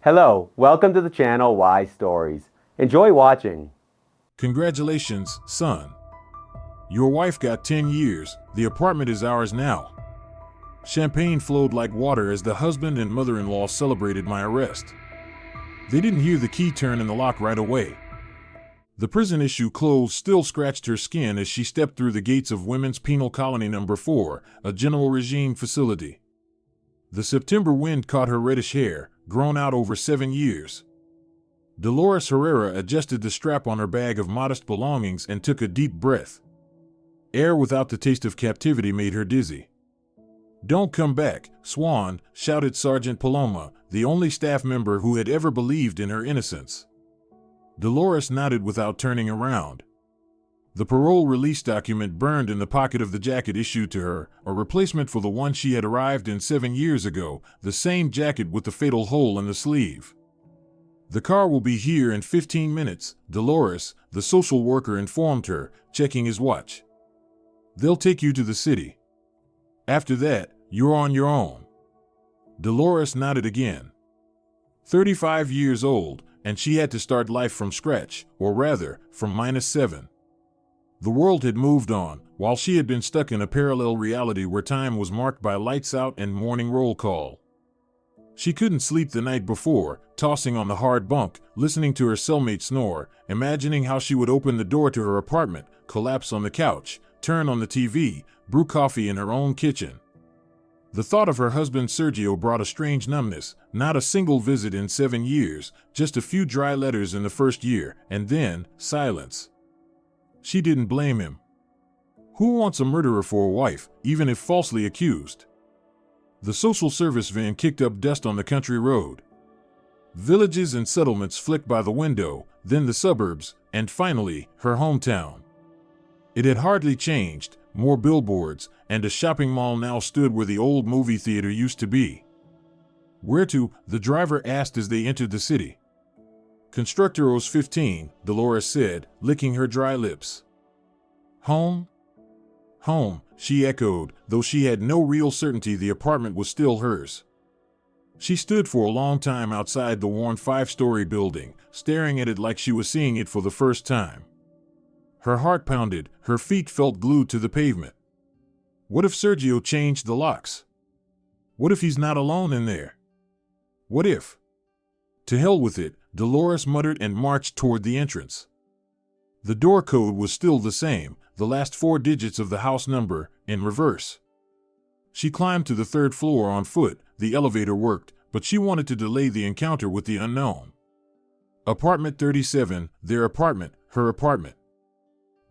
Hello, welcome to the channel Why Stories. Enjoy watching. Congratulations, son. Your wife got 10 years. The apartment is ours now. Champagne flowed like water as the husband and mother-in-law celebrated my arrest. They didn't hear the key turn in the lock right away. The prison issue clothes still scratched her skin as she stepped through the gates of Women's Penal Colony No. 4, a general regime facility. The September wind caught her reddish hair, grown out over 7 years. Dolores Herrera adjusted the strap on her bag of modest belongings and took a deep breath. Air without the taste of captivity made her dizzy. "Don't come back, Swan," shouted Sergeant Paloma, the only staff member who had ever believed in her innocence. Dolores nodded without turning around. The parole release document burned in the pocket of the jacket issued to her, a replacement for the one she had arrived in 7 years ago, the same jacket with the fatal hole in the sleeve. "The car will be here in 15 minutes, Dolores," the social worker informed her, checking his watch. "They'll take you to the city. After that, you're on your own." Dolores nodded again. 35 years old, and she had to start life from scratch, or rather, from -7. The world had moved on, while she had been stuck in a parallel reality where time was marked by lights out and morning roll call. She couldn't sleep the night before, tossing on the hard bunk, listening to her cellmate snore, imagining how she would open the door to her apartment, collapse on the couch, turn on the TV, brew coffee in her own kitchen. The thought of her husband Sergio brought a strange numbness, not a single visit in 7 years, just a few dry letters in the first year, and then, silence. She didn't blame him. Who wants a murderer for a wife, even if falsely accused? The social service van kicked up dust on the country road. Villages and settlements flicked by the window, then the suburbs, and finally, her hometown. It had hardly changed, more billboards, and a shopping mall now stood where the old movie theater used to be. "Where to?" the driver asked as they entered the city. "Constructoros 15, Dolores said, licking her dry lips. "Home?" "Home," she echoed, though she had no real certainty the apartment was still hers. She stood for a long time outside the worn 5-story building, staring at it like she was seeing it for the first time. Her heart pounded, her feet felt glued to the pavement. What if Sergio changed the locks? What if he's not alone in there? What if? To hell with it, Dolores muttered and marched toward the entrance. The door code was still the same, the last 4 digits of the house number, in reverse. She climbed to the 3rd floor on foot. The elevator worked, but she wanted to delay the encounter with the unknown. Apartment 37, their apartment, her apartment.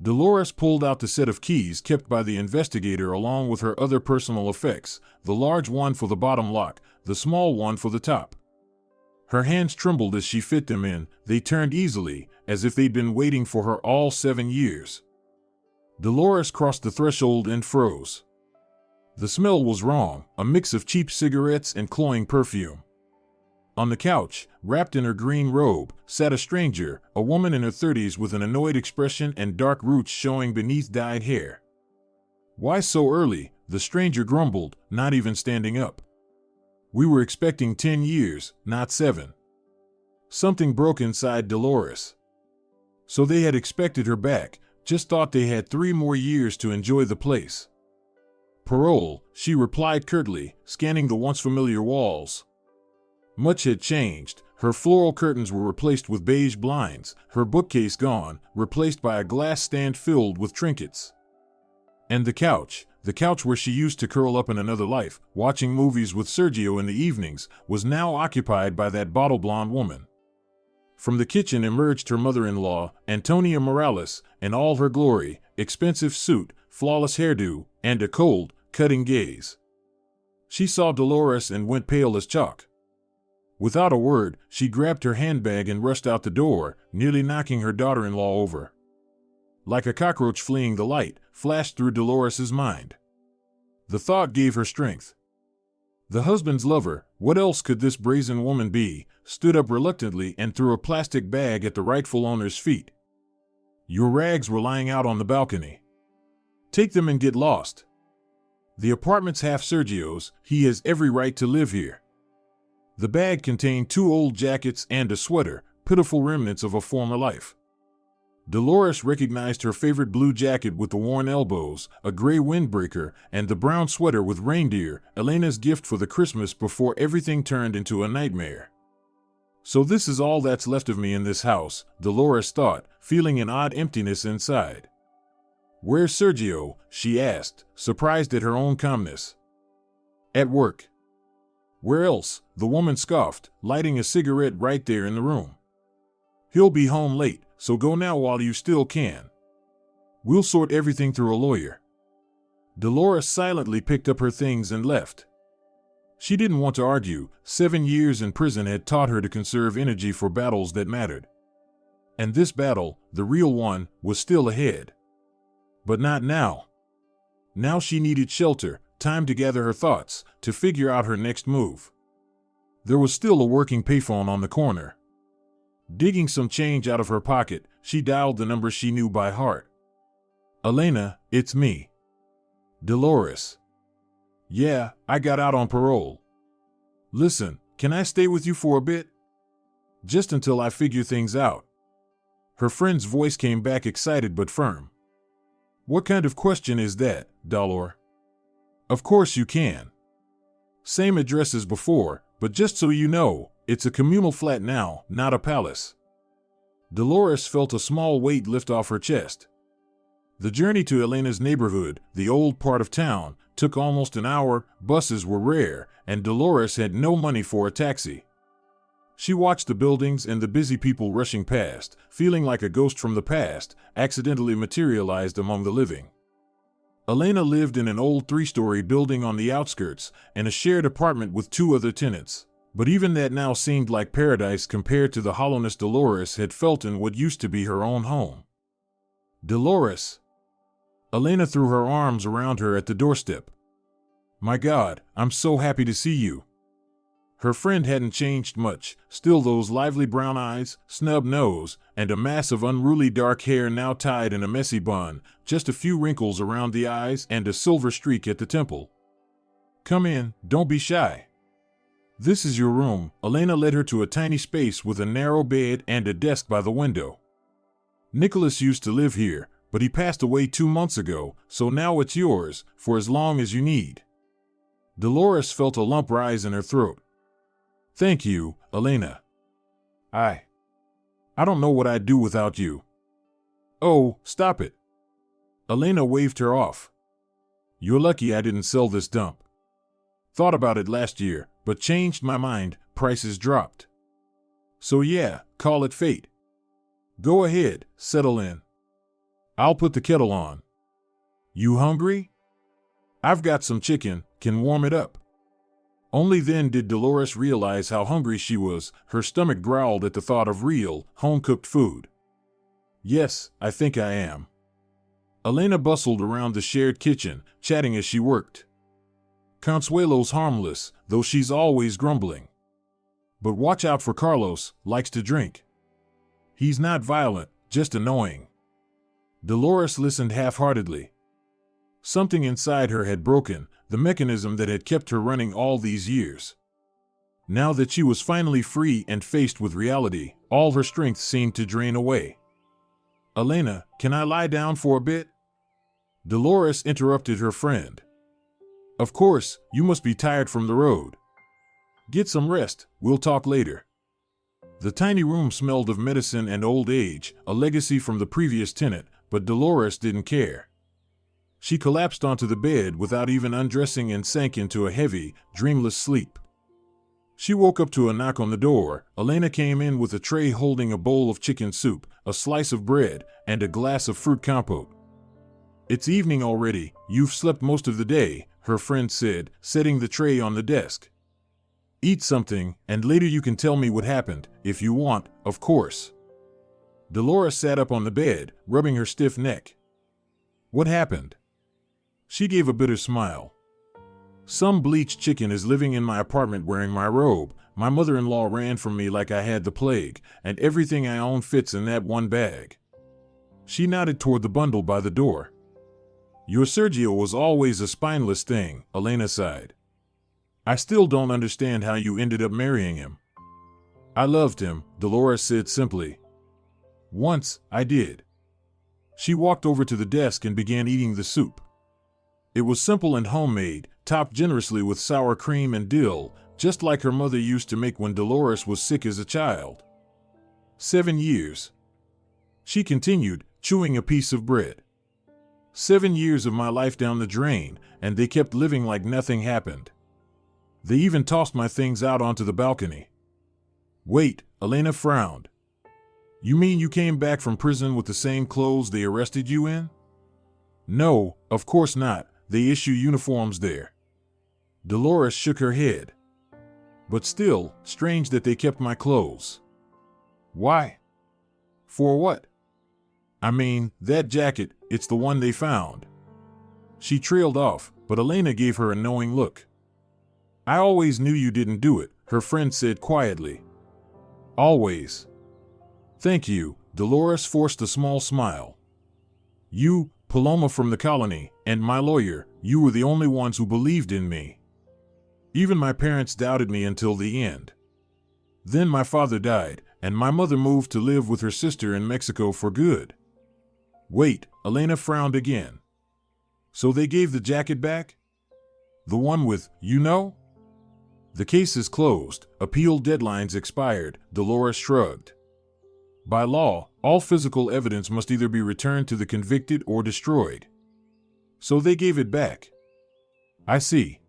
Dolores pulled out the set of keys kept by the investigator along with her other personal effects, the large one for the bottom lock, the small one for the top. Her hands trembled as she fit them in. They turned easily, as if they'd been waiting for her all 7 years. Dolores crossed the threshold and froze. The smell was wrong, a mix of cheap cigarettes and cloying perfume. On the couch, wrapped in her green robe, sat a stranger, a woman in her 30s with an annoyed expression and dark roots showing beneath dyed hair. "Why so early?" the stranger grumbled, not even standing up. "We were expecting 10 years, not 7. Something broke inside Dolores. So they had expected her back, just thought they had 3 more years to enjoy the place. "Parole," she replied curtly, scanning the once familiar walls. Much had changed. Her floral curtains were replaced with beige blinds, her bookcase gone, replaced by a glass stand filled with trinkets. And the couch where she used to curl up in another life, watching movies with Sergio in the evenings, was now occupied by that bottle blonde woman. From the kitchen emerged her mother-in-law, Antonia Morales, in all her glory, expensive suit, flawless hairdo, and a cold, cutting gaze. She saw Dolores and went pale as chalk. Without a word, she grabbed her handbag and rushed out the door, nearly knocking her daughter-in-law over. Like a cockroach fleeing the light, flashed through Dolores's mind. The thought gave her strength. The husband's lover, what else could this brazen woman be, stood up reluctantly and threw a plastic bag at the rightful owner's feet. "Your rags were lying out on the balcony. Take them and get lost. The apartment's half Sergio's, he has every right to live here." The bag contained 2 old jackets and a sweater, pitiful remnants of a former life. Dolores recognized her favorite blue jacket with the worn elbows, a gray windbreaker, and the brown sweater with reindeer, Elena's gift for the Christmas before everything turned into a nightmare. So this is all that's left of me in this house, Dolores thought, feeling an odd emptiness inside. Where's Sergio? She asked, surprised at her own calmness. At work. Where else? The woman scoffed, lighting a cigarette right there in the room. He'll be home late, so go now while you still can. We'll sort everything through a lawyer. Dolores silently picked up her things and left. She didn't want to argue. 7 years in prison had taught her to conserve energy for battles that mattered. And this battle, the real one, was still ahead. But not now. Now she needed shelter, time to gather her thoughts, to figure out her next move. There was still a working payphone on the corner. Digging some change out of her pocket, she dialed the number she knew by heart. Elena, it's me. Dolores. Yeah, I got out on parole. Listen, can I stay with you for a bit? Just until I figure things out. Her friend's voice came back excited but firm. What kind of question is that, Dolor? Of course you can. Same address as before, but just so you know, it's a communal flat now, not a palace. Dolores felt a small weight lift off her chest. The journey to Elena's neighborhood, the old part of town, took almost an hour, buses were rare, and Dolores had no money for a taxi. She watched the buildings and the busy people rushing past, feeling like a ghost from the past, accidentally materialized among the living. Elena lived in an old 3-story building on the outskirts, and a shared apartment with 2 other tenants. But even that now seemed like paradise compared to the hollowness Dolores had felt in what used to be her own home. Dolores. Elena threw her arms around her at the doorstep. My God, I'm so happy to see you. Her friend hadn't changed much, still those lively brown eyes, snub nose, and a mass of unruly dark hair now tied in a messy bun, just a few wrinkles around the eyes and a silver streak at the temple. Come in, don't be shy. This is your room. Elena led her to a tiny space with a narrow bed and a desk by the window. Nicholas used to live here, but he passed away 2 months ago, so now it's yours, for as long as you need. Dolores felt a lump rise in her throat. Thank you, Elena. I don't know what I'd do without you. Oh, stop it. Elena waved her off. You're lucky I didn't sell this dump. Thought about it last year, but changed my mind, prices dropped. So yeah, call it fate. Go ahead, settle in. I'll put the kettle on. You hungry? I've got some chicken, can warm it up. Only then did Dolores realize how hungry she was. Her stomach growled at the thought of real, home-cooked food. Yes, I think I am. Elena bustled around the shared kitchen, chatting as she worked. Consuelo's harmless, though she's always grumbling. But watch out for Carlos, likes to drink. He's not violent, just annoying. Dolores listened half-heartedly. Something inside her had broken, the mechanism that had kept her running all these years. Now that she was finally free and faced with reality, all her strength seemed to drain away. Elena, can I lie down for a bit? Dolores interrupted her friend. Of course, you must be tired from the road. Get some rest, we'll talk later. The tiny room smelled of medicine and old age, a legacy from the previous tenant, but Dolores didn't care. She collapsed onto the bed without even undressing and sank into a heavy, dreamless sleep. She woke up to a knock on the door. Elena came in with a tray holding a bowl of chicken soup, a slice of bread, and a glass of fruit compote. It's evening already, you've slept most of the day, her friend said, setting the tray on the desk. Eat something, and later you can tell me what happened, if you want, of course. Dolores sat up on the bed, rubbing her stiff neck. What happened? She gave a bitter smile. Some bleached chicken is living in my apartment wearing my robe. My mother-in-law ran from me like I had the plague, and everything I own fits in that one bag. She nodded toward the bundle by the door. Your Sergio was always a spineless thing, Elena sighed. I still don't understand how you ended up marrying him. I loved him, Dolores said simply. Once, I did. She walked over to the desk and began eating the soup. It was simple and homemade, topped generously with sour cream and dill, just like her mother used to make when Dolores was sick as a child. 7 years. She continued, chewing a piece of bread. 7 years of my life down the drain, and they kept living like nothing happened. They even tossed my things out onto the balcony. Wait, Elena frowned. You mean you came back from prison with the same clothes they arrested you in? No, of course not. They issue uniforms there. Dolores shook her head. But still, strange that they kept my clothes. Why? For what? I mean, that jacket, it's the one they found. She trailed off, but Elena gave her a knowing look. I always knew you didn't do it, her friend said quietly. Always. Thank you, Dolores forced a small smile. You, Paloma from the colony, and my lawyer, you were the only ones who believed in me. Even my parents doubted me until the end. Then my father died, and my mother moved to live with her sister in Mexico for good. Wait, Elena frowned again. So they gave the jacket back? The one with, you know? The case is closed, appeal deadlines expired, Dolores shrugged. By law, all physical evidence must either be returned to the convicted or destroyed. So they gave it back. I see.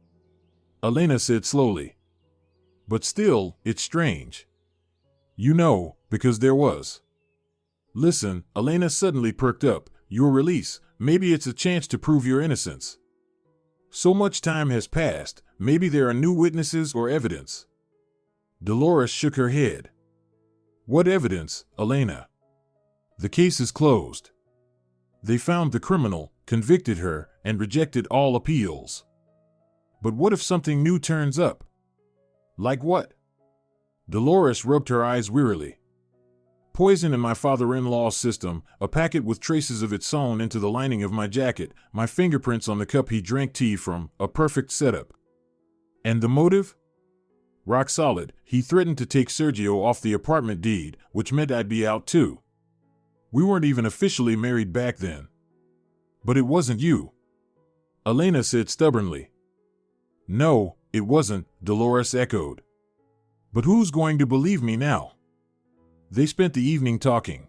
Elena said slowly. But still, it's strange. You know, because there was. Listen, Elena suddenly perked up. Your release, maybe it's a chance to prove your innocence. So much time has passed, maybe there are new witnesses or evidence. Dolores shook her head. What evidence, Elena? The case is closed. They found the criminal, convicted her, and rejected all appeals. But what if something new turns up? Like what? Dolores rubbed her eyes wearily. Poison in my father-in-law's system, a packet with traces of it sewn into the lining of my jacket, my fingerprints on the cup he drank tea from, a perfect setup. And the motive? Rock solid, he threatened to take Sergio off the apartment deed, which meant I'd be out too. We weren't even officially married back then. But it wasn't you. Elena said stubbornly. No, it wasn't, Dolores echoed. But who's going to believe me now? They spent the evening talking.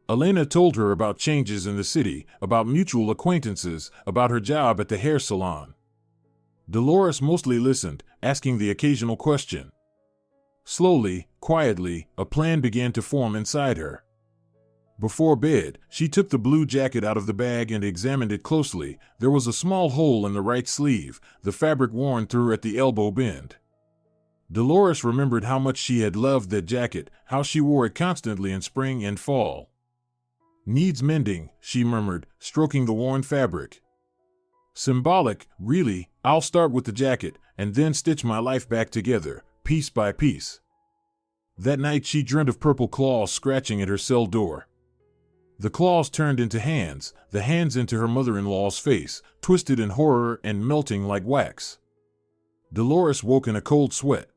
Elena told her about changes in the city, about mutual acquaintances, about her job at the hair salon. Dolores mostly listened, asking the occasional question. Slowly, quietly, a plan began to form inside her. Before bed, she took the blue jacket out of the bag and examined it closely. There was a small hole in the right sleeve, the fabric worn through at the elbow bend. Dolores remembered how much she had loved that jacket, how she wore it constantly in spring and fall. Needs mending, she murmured, stroking the worn fabric. Symbolic, really. I'll start with the jacket, and then stitch my life back together, piece by piece. That night she dreamt of purple claws scratching at her cell door. The claws turned into hands, the hands into her mother-in-law's face, twisted in horror and melting like wax. Dolores woke in a cold sweat.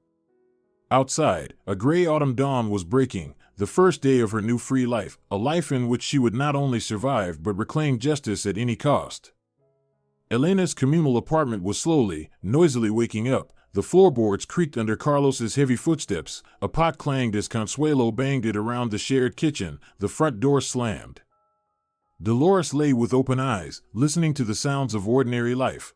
Outside, a gray autumn dawn was breaking, the first day of her new free life, a life in which she would not only survive but reclaim justice at any cost. Elena's communal apartment was slowly, noisily waking up. The floorboards creaked under Carlos's heavy footsteps, a pot clanged as Consuelo banged it around the shared kitchen, the front door slammed. Dolores lay with open eyes, listening to the sounds of ordinary life.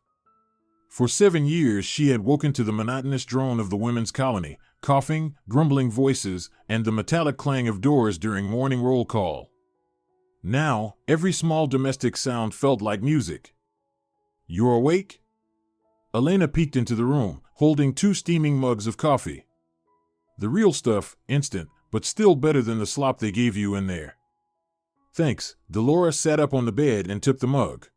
For 7 years she had woken to the monotonous drone of the women's colony, coughing, grumbling voices, and the metallic clang of doors during morning roll call. Now, every small domestic sound felt like music. You're awake? Elena peeked into the room, holding 2 steaming mugs of coffee. The real stuff, instant, but still better than the slop they gave you in there. Thanks. Dolores sat up on the bed and took the mug.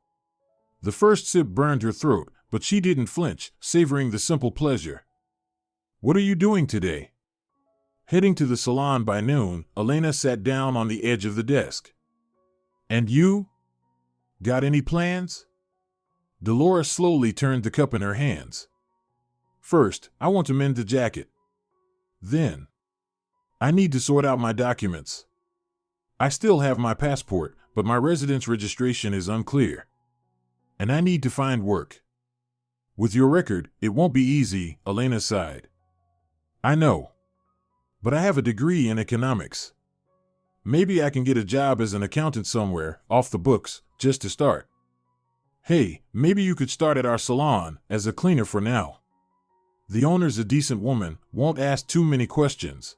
The first sip burned her throat, but she didn't flinch, savoring the simple pleasure. What are you doing today? Heading to the salon by noon, Elena sat down on the edge of the desk. And you? Got any plans? Dolores slowly turned the cup in her hands. First, I want to mend the jacket. Then, I need to sort out my documents. I still have my passport, but my residence registration is unclear. And I need to find work. With your record, it won't be easy, Elena sighed. I know. But I have a degree in economics. Maybe I can get a job as an accountant somewhere, off the books, just to start. Hey, maybe you could start at our salon, as a cleaner for now. The owner's a decent woman, won't ask too many questions.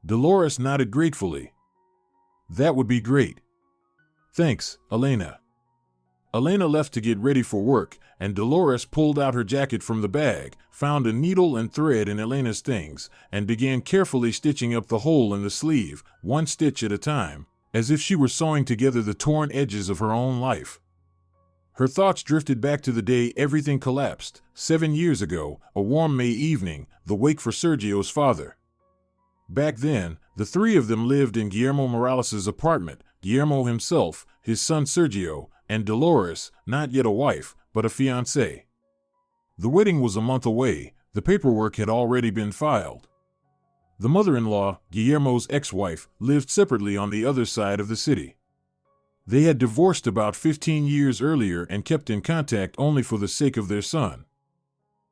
Dolores nodded gratefully. That would be great. Thanks, Elena. Elena left to get ready for work, and Dolores pulled out her jacket from the bag, found a needle and thread in Elena's things, and began carefully stitching up the hole in the sleeve, one stitch at a time, as if she were sewing together the torn edges of her own life. Her thoughts drifted back to the day everything collapsed, 7 years ago, a warm May evening, the wake for Sergio's father. Back then, the three of them lived in Guillermo Morales' apartment, Guillermo himself, his son Sergio, and Dolores, not yet a wife, but a fiancée. The wedding was a month away, the paperwork had already been filed. The mother-in-law, Guillermo's ex-wife, lived separately on the other side of the city. They had divorced about 15 years earlier and kept in contact only for the sake of their son.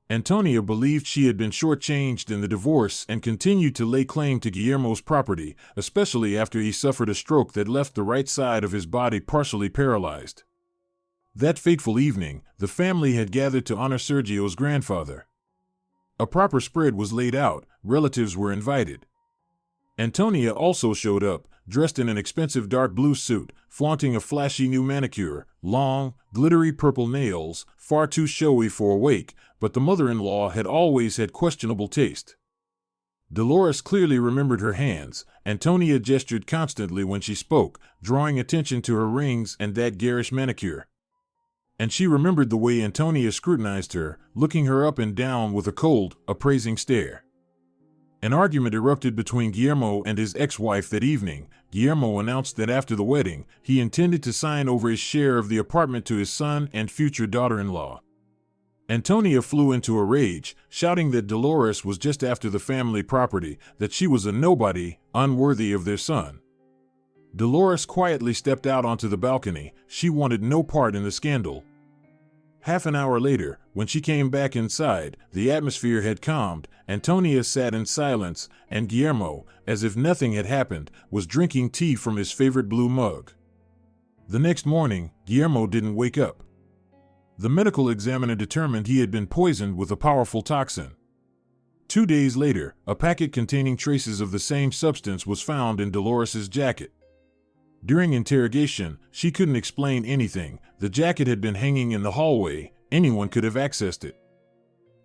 Antonia believed she had been shortchanged in the divorce and continued to lay claim to Guillermo's property, especially after he suffered a stroke that left the right side of his body partially paralyzed. That fateful evening, the family had gathered to honor Sergio's grandfather. A proper spread was laid out, relatives were invited. Antonia also showed up, dressed in an expensive dark blue suit, flaunting a flashy new manicure, long, glittery purple nails, far too showy for a wake, but the mother-in-law had always had questionable taste. Dolores clearly remembered her hands. Antonia gestured constantly when she spoke, drawing attention to her rings and that garish manicure. And she remembered the way Antonia scrutinized her, looking her up and down with a cold, appraising stare. An argument erupted between Guillermo and his ex-wife that evening. Guillermo announced that after the wedding, he intended to sign over his share of the apartment to his son and future daughter-in-law. Antonia flew into a rage, shouting that Dolores was just after the family property, that she was a nobody, unworthy of their son. Dolores quietly stepped out onto the balcony. She wanted no part in the scandal. Half an hour later, when she came back inside, the atmosphere had calmed. Antonia sat in silence, and Guillermo, as if nothing had happened, was drinking tea from his favorite blue mug. The next morning, Guillermo didn't wake up. The medical examiner determined he had been poisoned with a powerful toxin. 2 days later, a packet containing traces of the same substance was found in Dolores's jacket. During interrogation, she couldn't explain anything. The jacket had been hanging in the hallway. Anyone could have accessed it.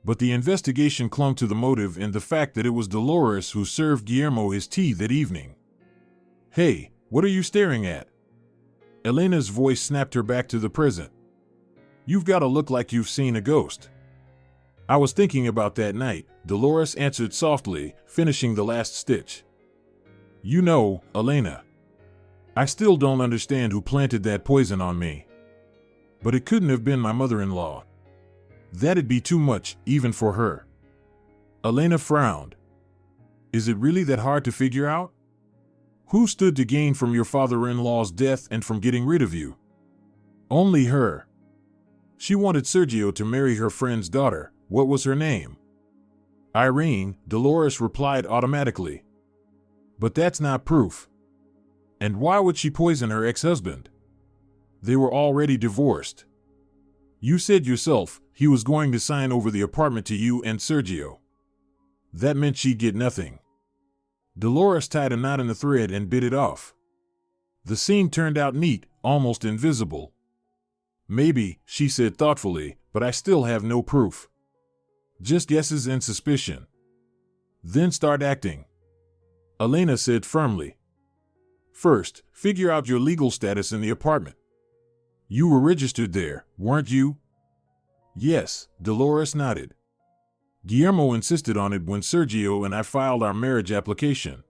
But the investigation clung to the motive in the fact that it was Dolores who served Guillermo his tea that evening. Hey, what are you staring at? Elena's voice snapped her back to the present. You've got to look like you've seen a ghost. I was thinking about that night, Dolores answered softly, finishing the last stitch. You know, Elena, I still don't understand who planted that poison on me. But it couldn't have been my mother-in-law. That'd be too much, even for her. Elena frowned. Is it really that hard to figure out? Who stood to gain from your father-in-law's death and from getting rid of you? Only her. She wanted Sergio to marry her friend's daughter. What was her name? Irene, Dolores replied automatically. But that's not proof. And why would she poison her ex-husband? They were already divorced. You said yourself he was going to sign over the apartment to you and Sergio. That meant she'd get nothing. Dolores tied a knot in the thread and bit it off. The seam turned out neat, almost invisible. Maybe, she said thoughtfully, but I still have no proof. Just guesses and suspicion. Then start acting. Elena said firmly. First, figure out your legal status in the apartment. You were registered there, weren't you? Yes, Dolores nodded. Guillermo insisted on it when Sergio and I filed our marriage application.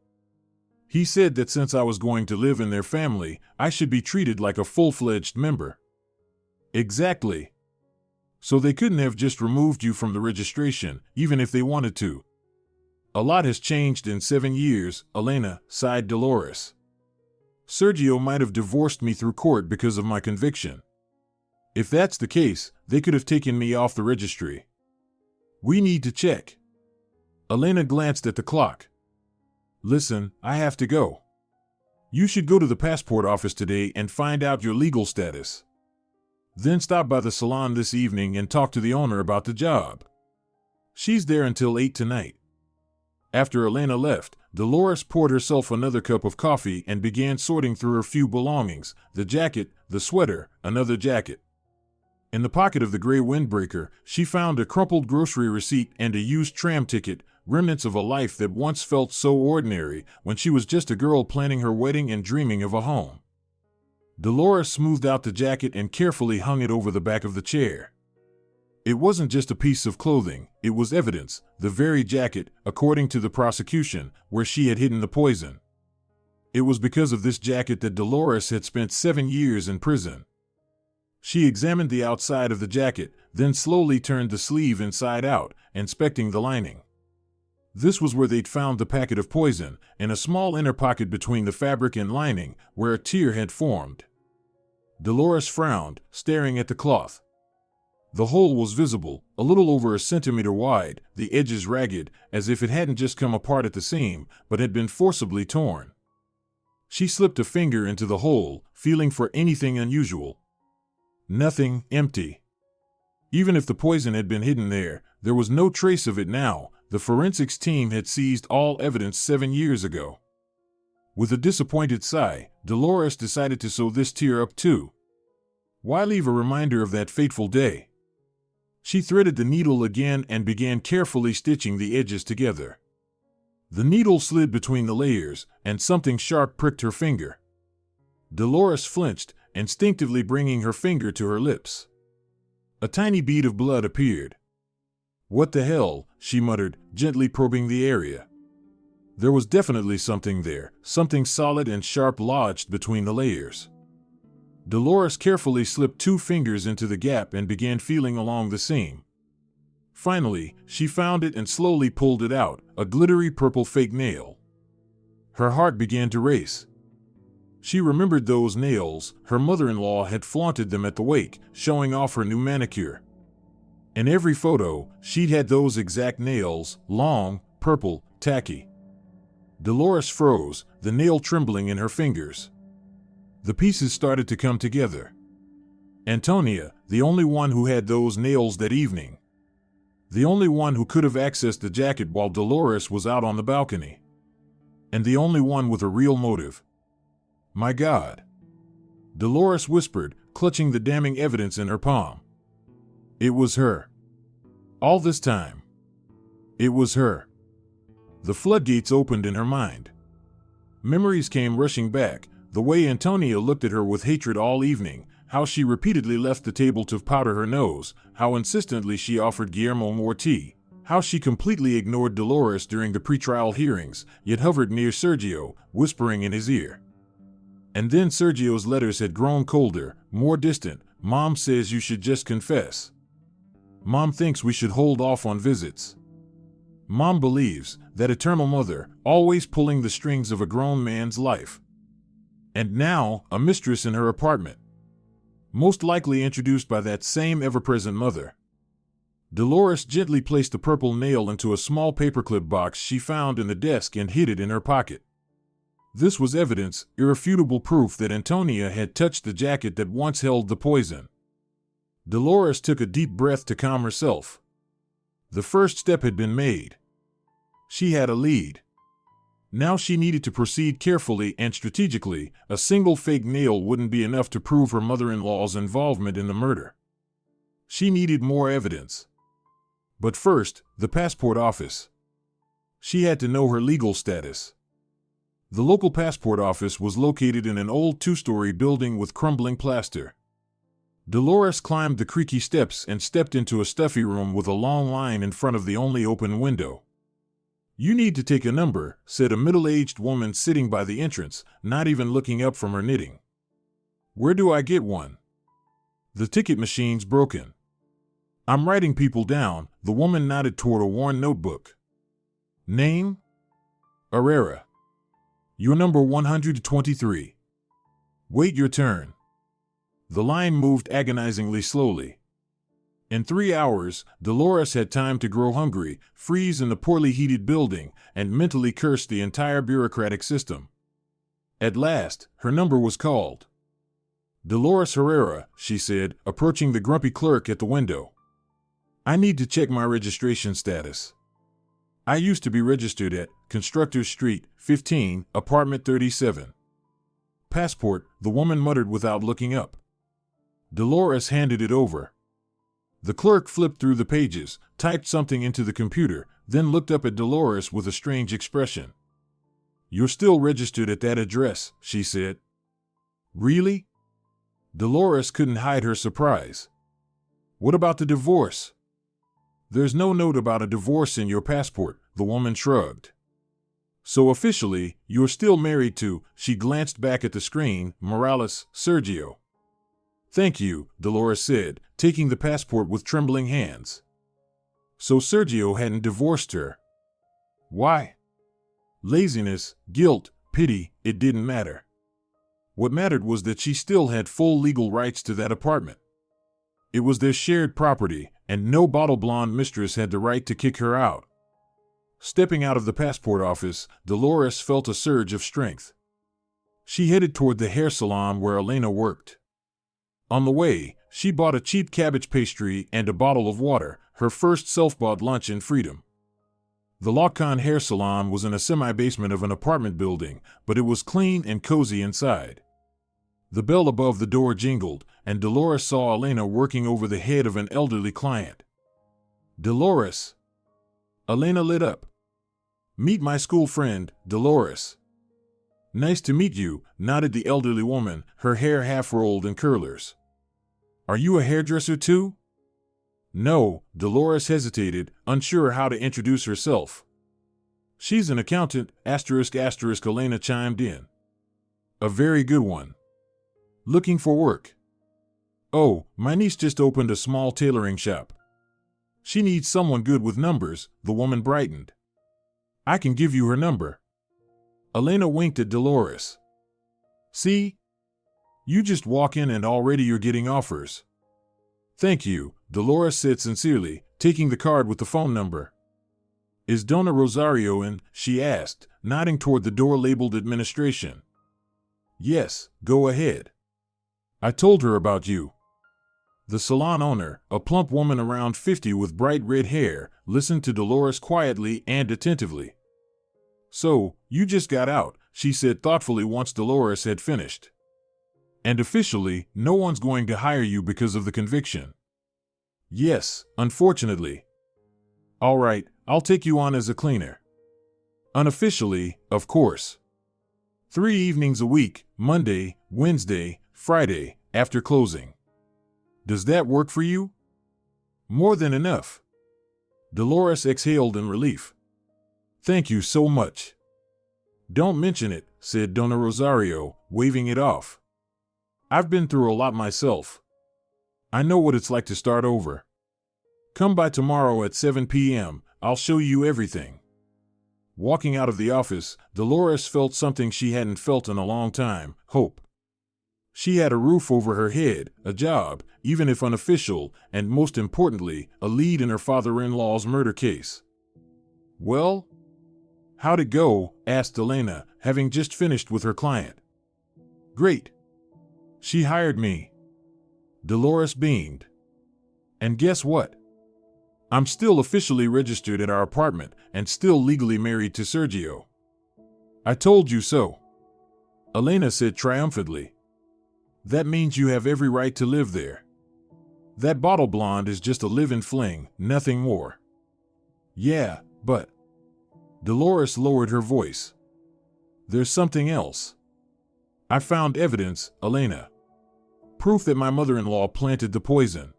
He said that since I was going to live in their family, I should be treated like a full-fledged member. Exactly. So they couldn't have just removed you from the registration, even if they wanted to. A lot has changed in 7 years, Elena, sighed Dolores. Sergio might have divorced me through court because of my conviction. If that's the case, they could have taken me off the registry. We need to check. Elena glanced at the clock. Listen, I have to go. You should go to the passport office today and find out your legal status. Then stop by the salon this evening and talk to the owner about the job. She's there until 8 tonight. After Elena left, Dolores poured herself another cup of coffee and began sorting through her few belongings, the jacket, the sweater, another jacket. In the pocket of the gray windbreaker, she found a crumpled grocery receipt and a used tram ticket, remnants of a life that once felt so ordinary when she was just a girl planning her wedding and dreaming of a home. Dolores smoothed out the jacket and carefully hung it over the back of the chair. It wasn't just a piece of clothing, it was evidence, the very jacket, according to the prosecution, where she had hidden the poison. It was because of this jacket that Dolores had spent 7 years in prison. She examined the outside of the jacket, then slowly turned the sleeve inside out, inspecting the lining. This was where they'd found the packet of poison, in a small inner pocket between the fabric and lining, where a tear had formed. Dolores frowned, staring at the cloth. The hole was visible, a little over a centimeter wide, the edges ragged, as if it hadn't just come apart at the seam, but had been forcibly torn. She slipped a finger into the hole, feeling for anything unusual. Nothing, empty. Even if the poison had been hidden there was no trace of it now. The forensics team had seized all evidence 7 years ago. With a disappointed sigh, Dolores decided to sew this tear up too. Why leave a reminder of that fateful day? She threaded the needle again and began carefully stitching the edges together. The needle slid between the layers, and something sharp pricked her finger. Dolores flinched, instinctively bringing her finger to her lips. A tiny bead of blood appeared. "What the hell?" she muttered, gently probing the area. There was definitely something there, something solid and sharp lodged between the layers. Dolores carefully slipped 2 fingers into the gap and began feeling along the seam. Finally, she found it and slowly pulled it out, a glittery purple fake nail. Her heart began to race. She remembered those nails. Her mother-in-law had flaunted them at the wake, showing off her new manicure. In every photo, she'd had those exact nails, long, purple, tacky. Dolores froze, the nail trembling in her fingers. The pieces started to come together. Antonia, the only one who had those nails that evening. The only one who could have accessed the jacket while Dolores was out on the balcony. And the only one with a real motive. My God. Dolores whispered, clutching the damning evidence in her palm. It was her. All this time. It was her. The floodgates opened in her mind. Memories came rushing back, the way Antonia looked at her with hatred all evening, how she repeatedly left the table to powder her nose, how insistently she offered Guillermo more tea, how she completely ignored Dolores during the pretrial hearings, yet hovered near Sergio, whispering in his ear. And then Sergio's letters had grown colder, more distant. Mom says you should just confess. Mom thinks we should hold off on visits. Mom believes, that eternal mother, always pulling the strings of a grown man's life. And now, a mistress in her apartment. Most likely introduced by that same ever-present mother. Dolores gently placed the purple nail into a small paperclip box she found in the desk and hid it in her pocket. This was evidence, irrefutable proof that Antonia had touched the jacket that once held the poison. Dolores took a deep breath to calm herself. The first step had been made. She had a lead. Now she needed to proceed carefully and strategically. A single fake nail wouldn't be enough to prove her mother-in-law's involvement in the murder. She needed more evidence. But first, the passport office. She had to know her legal status. The local passport office was located in an old 2-story building with crumbling plaster. Dolores climbed the creaky steps and stepped into a stuffy room with a long line in front of the only open window. "You need to take a number," said a middle-aged woman sitting by the entrance, not even looking up from her knitting. "Where do I get one?" "The ticket machine's broken." I'm writing people down, the woman nodded toward a worn notebook. Name? Herrera. You're number 123. Wait your turn. The line moved agonizingly slowly. In 3 hours, Dolores had time to grow hungry, freeze in the poorly heated building, and mentally curse the entire bureaucratic system. At last, her number was called. Dolores Herrera, she said, approaching the grumpy clerk at the window. I need to check my registration status. I used to be registered at Constructors Street, 15, apartment 37. Passport, the woman muttered without looking up. Dolores handed it over. The clerk flipped through the pages, typed something into the computer, then looked up at Dolores with a strange expression. You're still registered at that address, she said. Really? Dolores couldn't hide her surprise. What about the divorce? There's no note about a divorce in your passport, the woman shrugged. So officially, you're still married to, she glanced back at the screen, Morales, Sergio. Thank you, Dolores said, taking the passport with trembling hands. So Sergio hadn't divorced her. Why? Laziness, guilt, pity, it didn't matter. What mattered was that she still had full legal rights to that apartment. It was their shared property, and no bottle blonde mistress had the right to kick her out. Stepping out of the passport office, Dolores felt a surge of strength. She headed toward the hair salon where Elena worked. On the way, she bought a cheap cabbage pastry and a bottle of water, her first self-bought lunch in freedom. The Lacan hair salon was in a semi-basement of an apartment building, but it was clean and cozy inside. The bell above the door jingled, and Dolores saw Elena working over the head of an elderly client. Dolores. Elena lit up. Meet my school friend, Dolores. Nice to meet you, nodded the elderly woman, her hair half rolled in curlers. Are you a hairdresser too? No, Dolores hesitated, unsure how to introduce herself. She's an accountant, ***, Elena chimed in. A very good one. Looking for work. Oh, my niece just opened a small tailoring shop. She needs someone good with numbers, the woman brightened. I can give you her number. Elena winked at Dolores. See? You just walk in and already you're getting offers. Thank you, Dolores said sincerely, taking the card with the phone number. Is Donna Rosario in? She asked, nodding toward the door labeled administration. Yes, go ahead. I told her about you. The salon owner, a plump woman around 50 with bright red hair, listened to Dolores quietly and attentively. So, you just got out, she said thoughtfully once Dolores had finished. And officially, no one's going to hire you because of the conviction. Yes, unfortunately. All right, I'll take you on as a cleaner. Unofficially, of course. 3 evenings a week, Monday, Wednesday, Friday, after closing. Does that work for you? More than enough. Dolores exhaled in relief. Thank you so much. Don't mention it, said Donna Rosario, waving it off. I've been through a lot myself. I know what it's like to start over. Come by tomorrow at 7 p.m., I'll show you everything. Walking out of the office, Dolores felt something she hadn't felt in a long time, hope. She had a roof over her head, a job, even if unofficial, and most importantly, a lead in her father-in-law's murder case. Well? How'd it go? Asked Elena, having just finished with her client. Great. She hired me. Dolores beamed. And guess what? I'm still officially registered at our apartment and still legally married to Sergio. I told you so. Elena said triumphantly. That means you have every right to live there. That bottle blonde is just a live-in fling, nothing more. Yeah, but... Dolores lowered her voice. There's something else. I found evidence, Elena. Proof that my mother-in-law planted the poison.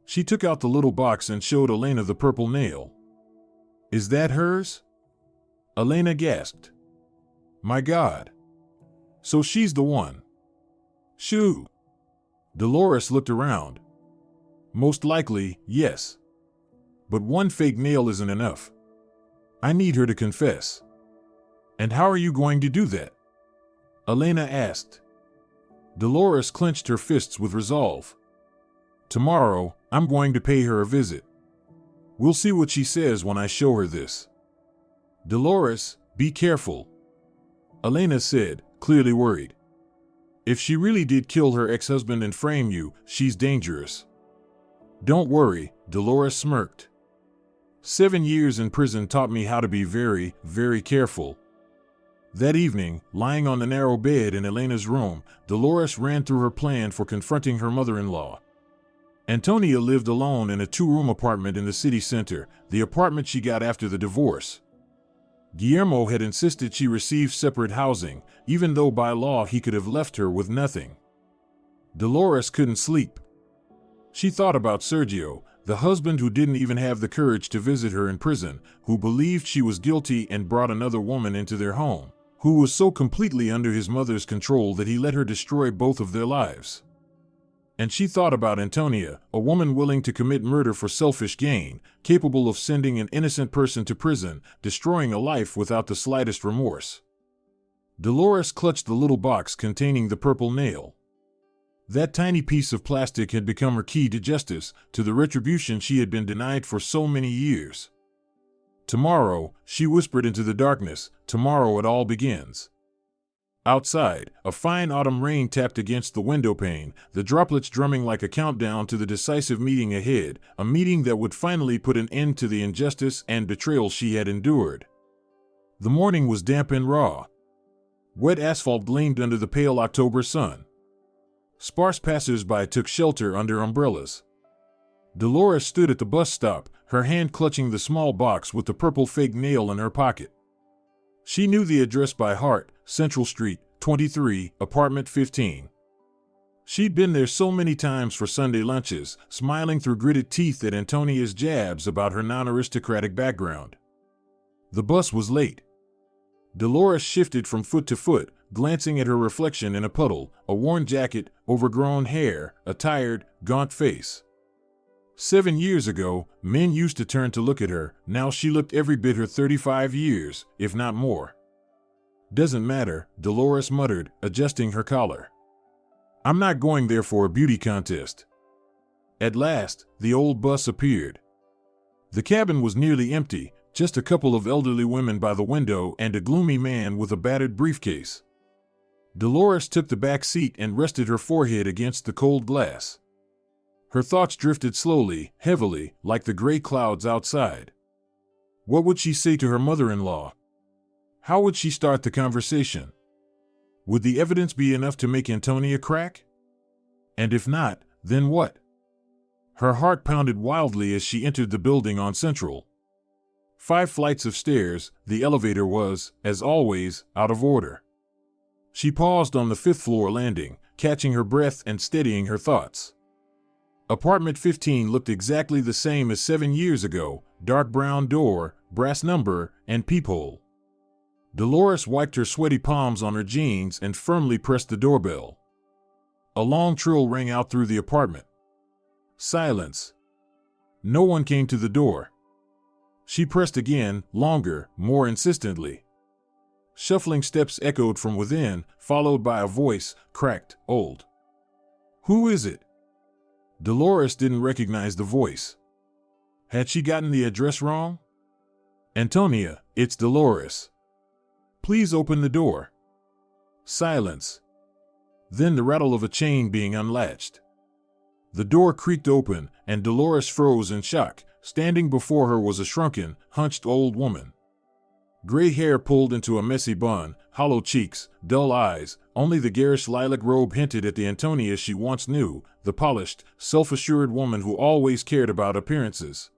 She took out the little box and showed Elena the purple nail. Is that hers? Elena gasped. My God. So she's the one. Shoo. Dolores looked around. Most likely, yes. But one fake nail isn't enough. I need her to confess. And how are you going to do that? Elena asked. Dolores clenched her fists with resolve. Tomorrow, I'm going to pay her a visit. We'll see what she says when I show her this. Dolores, be careful, Elena said, clearly worried. If she really did kill her ex-husband and frame you, she's dangerous. Don't worry, Dolores smirked. 7 years in prison taught me how to be very, very careful. That evening, lying on the narrow bed in Elena's room, Dolores ran through her plan for confronting her mother-in-law. Antonia lived alone in a 2-room apartment in the city center, the apartment she got after the divorce. Guillermo had insisted she receive separate housing, even though by law he could have left her with nothing. Dolores couldn't sleep. She thought about Sergio, the husband who didn't even have the courage to visit her in prison, who believed she was guilty and brought another woman into their home, who was so completely under his mother's control that he let her destroy both of their lives. And she thought about Antonia, a woman willing to commit murder for selfish gain, capable of sending an innocent person to prison, destroying a life without the slightest remorse. Dolores clutched the little box containing the purple nail. That tiny piece of plastic had become her key to justice, to the retribution she had been denied for so many years. Tomorrow, she whispered into the darkness, tomorrow it all begins. Outside, a fine autumn rain tapped against the window pane, the droplets drumming like a countdown to the decisive meeting ahead, a meeting that would finally put an end to the injustice and betrayal she had endured. The morning was damp and raw. Wet asphalt gleamed under the pale October sun. Sparse passers-by took shelter under umbrellas. Dolores stood at the bus stop, her hand clutching the small box with the purple fake nail in her pocket. She knew the address by heart, Central Street, 23, apartment 15. She'd been there so many times for Sunday lunches, smiling through gritted teeth at Antonia's jabs about her non-aristocratic background. The bus was late. Dolores shifted from foot to foot, glancing at her reflection in a puddle, a worn jacket, overgrown hair, a tired, gaunt face. 7 years ago, men used to turn to look at her, now she looked every bit her 35 years, if not more. Doesn't matter, Dolores muttered, adjusting her collar. I'm not going there for a beauty contest. At last, the old bus appeared. The cabin was nearly empty, just a couple of elderly women by the window and a gloomy man with a battered briefcase. Dolores took the back seat and rested her forehead against the cold glass. Her thoughts drifted slowly, heavily, like the gray clouds outside. What would she say to her mother-in-law? How would she start the conversation? Would the evidence be enough to make Antonia crack? And if not, then what? Her heart pounded wildly as she entered the building on Central. 5 flights of stairs, the elevator was, as always, out of order. She paused on the 5th floor landing, catching her breath and steadying her thoughts. Apartment 15 looked exactly the same as 7 years ago, dark brown door, brass number, and peephole. Dolores wiped her sweaty palms on her jeans and firmly pressed the doorbell. A long trill rang out through the apartment. Silence. No one came to the door. She pressed again, longer, more insistently. Shuffling steps echoed from within, followed by a voice, cracked, old. Who is it? Dolores didn't recognize the voice. Had she gotten the address wrong? Antonia, it's Dolores. Please open the door. Silence. Then the rattle of a chain being unlatched. The door creaked open, and Dolores froze in shock. Standing before her was a shrunken, hunched old woman. Gray hair pulled into a messy bun, hollow cheeks, dull eyes, only the garish lilac robe hinted at the Antonia she once knew, the polished, self-assured woman who always cared about appearances.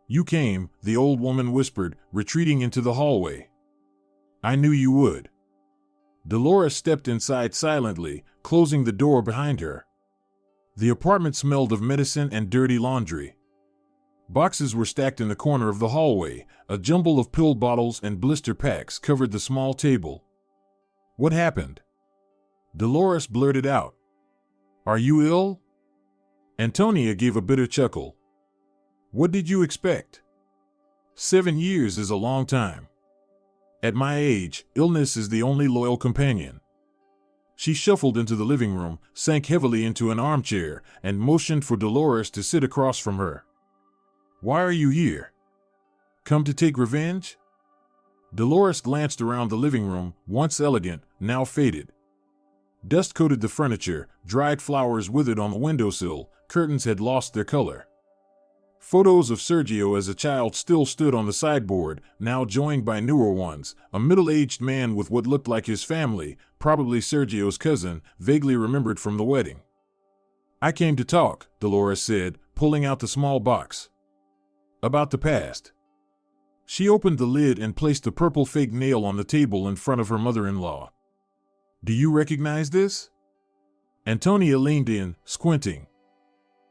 You came, the old woman whispered, retreating into the hallway. I knew you would. Dolores stepped inside silently, closing the door behind her. The apartment smelled of medicine and dirty laundry. Boxes were stacked in the corner of the hallway. A jumble of pill bottles and blister packs covered the small table. What happened? Dolores blurted out. Are you ill? Antonia gave a bitter chuckle. What did you expect? 7 years is a long time. At my age, illness is the only loyal companion. She shuffled into the living room, sank heavily into an armchair, and motioned for Dolores to sit across from her. Why are you here? Come to take revenge? Dolores glanced around the living room, once elegant, now faded. Dust coated the furniture, dried flowers withered on the windowsill, curtains had lost their color. Photos of Sergio as a child still stood on the sideboard, now joined by newer ones, a middle-aged man with what looked like his family, probably Sergio's cousin, vaguely remembered from the wedding. I came to talk, Dolores said, pulling out the small box. About the past. She opened the lid and placed the purple fake nail on the table in front of her mother-in-law. Do you recognize this? Antonia leaned in, squinting.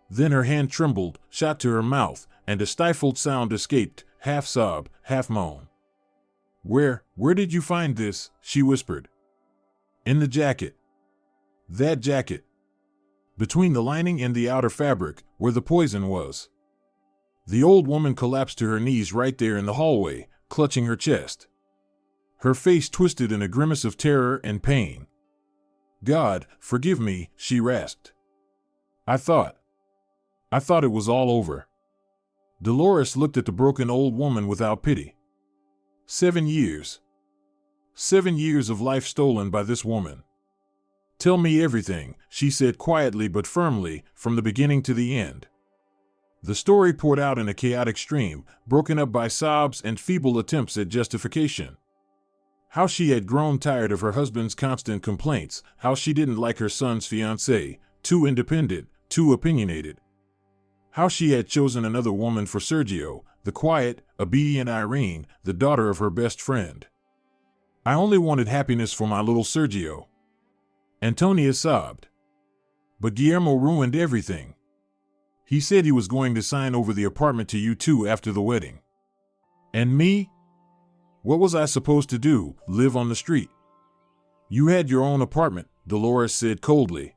Then her hand trembled, shot to her mouth, and a stifled sound escaped, half sob, half moan. Where did you find this? She whispered. In the jacket. That jacket. Between the lining and the outer fabric, where the poison was. The old woman collapsed to her knees right there in the hallway, clutching her chest. Her face twisted in a grimace of terror and pain. God, forgive me, she rasped. I thought it was all over. Dolores looked at the broken old woman without pity. 7 years. 7 years of life stolen by this woman. Tell me everything, she said quietly but firmly, from the beginning to the end. The story poured out in a chaotic stream, broken up by sobs and feeble attempts at justification. How she had grown tired of her husband's constant complaints, how she didn't like her son's fiancée, too independent, too opinionated. How she had chosen another woman for Sergio, the quiet, obedient Irene, the daughter of her best friend. I only wanted happiness for my little Sergio. Antonia sobbed. But Guillermo ruined everything. He said he was going to sign over the apartment to you two after the wedding. And me? What was I supposed to do, live on the street? You had your own apartment, Dolores said coldly.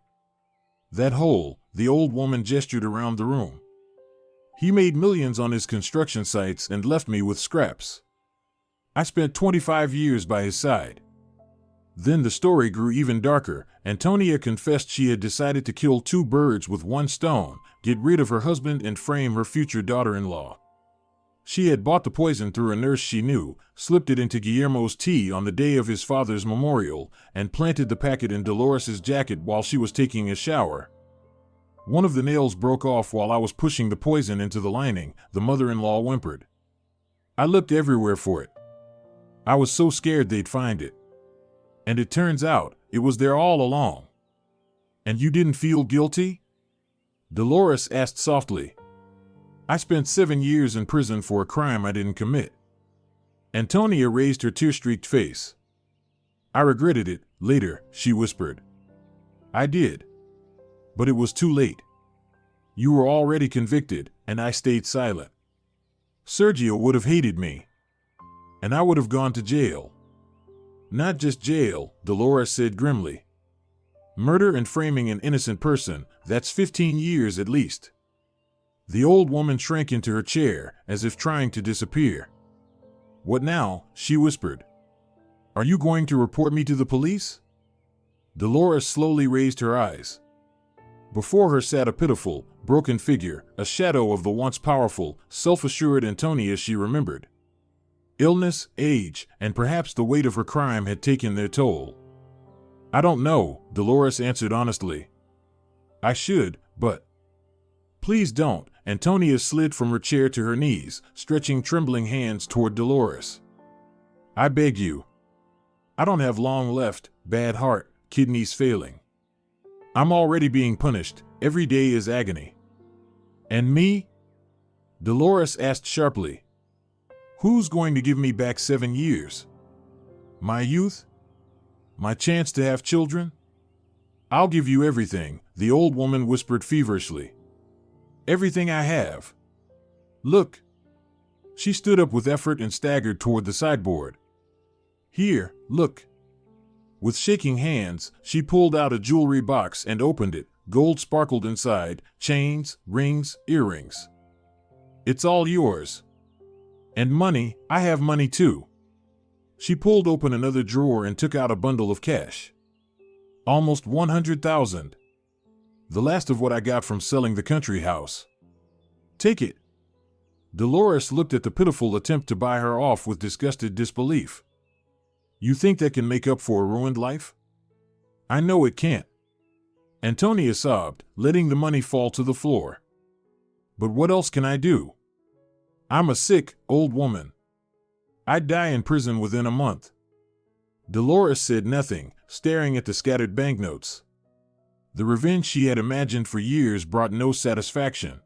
That hole, the old woman gestured around the room. He made millions on his construction sites and left me with scraps. I spent 25 years by his side. Then the story grew even darker. Antonia confessed she had decided to kill 2 birds with 1 stone, get rid of her husband and frame her future daughter-in-law. She had bought the poison through a nurse she knew, slipped it into Guillermo's tea on the day of his father's memorial, and planted the packet in Dolores's jacket while she was taking a shower. One of the nails broke off while I was pushing the poison into the lining, the mother-in-law whimpered. I looked everywhere for it. I was so scared they'd find it. And it turns out, it was there all along. And you didn't feel guilty? Dolores asked softly. I spent 7 years in prison for a crime I didn't commit. Antonia raised her tear-streaked face. I regretted it, later, she whispered. I did. But it was too late. You were already convicted, and I stayed silent. Sergio would have hated me. And I would have gone to jail. Not just jail, Dolores said grimly. Murder and framing an innocent person, that's 15 years at least. The old woman shrank into her chair, as if trying to disappear. What now? She whispered. Are you going to report me to the police? Dolores slowly raised her eyes. Before her sat a pitiful, broken figure, a shadow of the once powerful, self-assured Antonia she remembered. Illness, age, and perhaps the weight of her crime had taken their toll. I don't know, Dolores answered honestly. I should, but... Please don't. Antonia slid from her chair to her knees, stretching trembling hands toward Dolores. I beg you. I don't have long left, bad heart, kidneys failing. I'm already being punished, every day is agony. And me? Dolores asked sharply. Who's going to give me back 7 years? My youth? My chance to have children? I'll give you everything, the old woman whispered feverishly. Everything I have. Look. She stood up with effort and staggered toward the sideboard. Here, look. With shaking hands, she pulled out a jewelry box and opened it, Gold sparkled inside, chains, rings, earrings. It's all yours. And money, I have money too. She pulled open another drawer and took out a bundle of cash. Almost 100,000. The last of what I got from selling the country house. Take it. Dolores looked at the pitiful attempt to buy her off with disgusted disbelief. You think that can make up for a ruined life? I know it can't. Antonia sobbed, letting the money fall to the floor. But what else can I do? I'm a sick, old woman. I'd die in prison within a month. Dolores said nothing, staring at the scattered banknotes. The revenge she had imagined for years brought no satisfaction.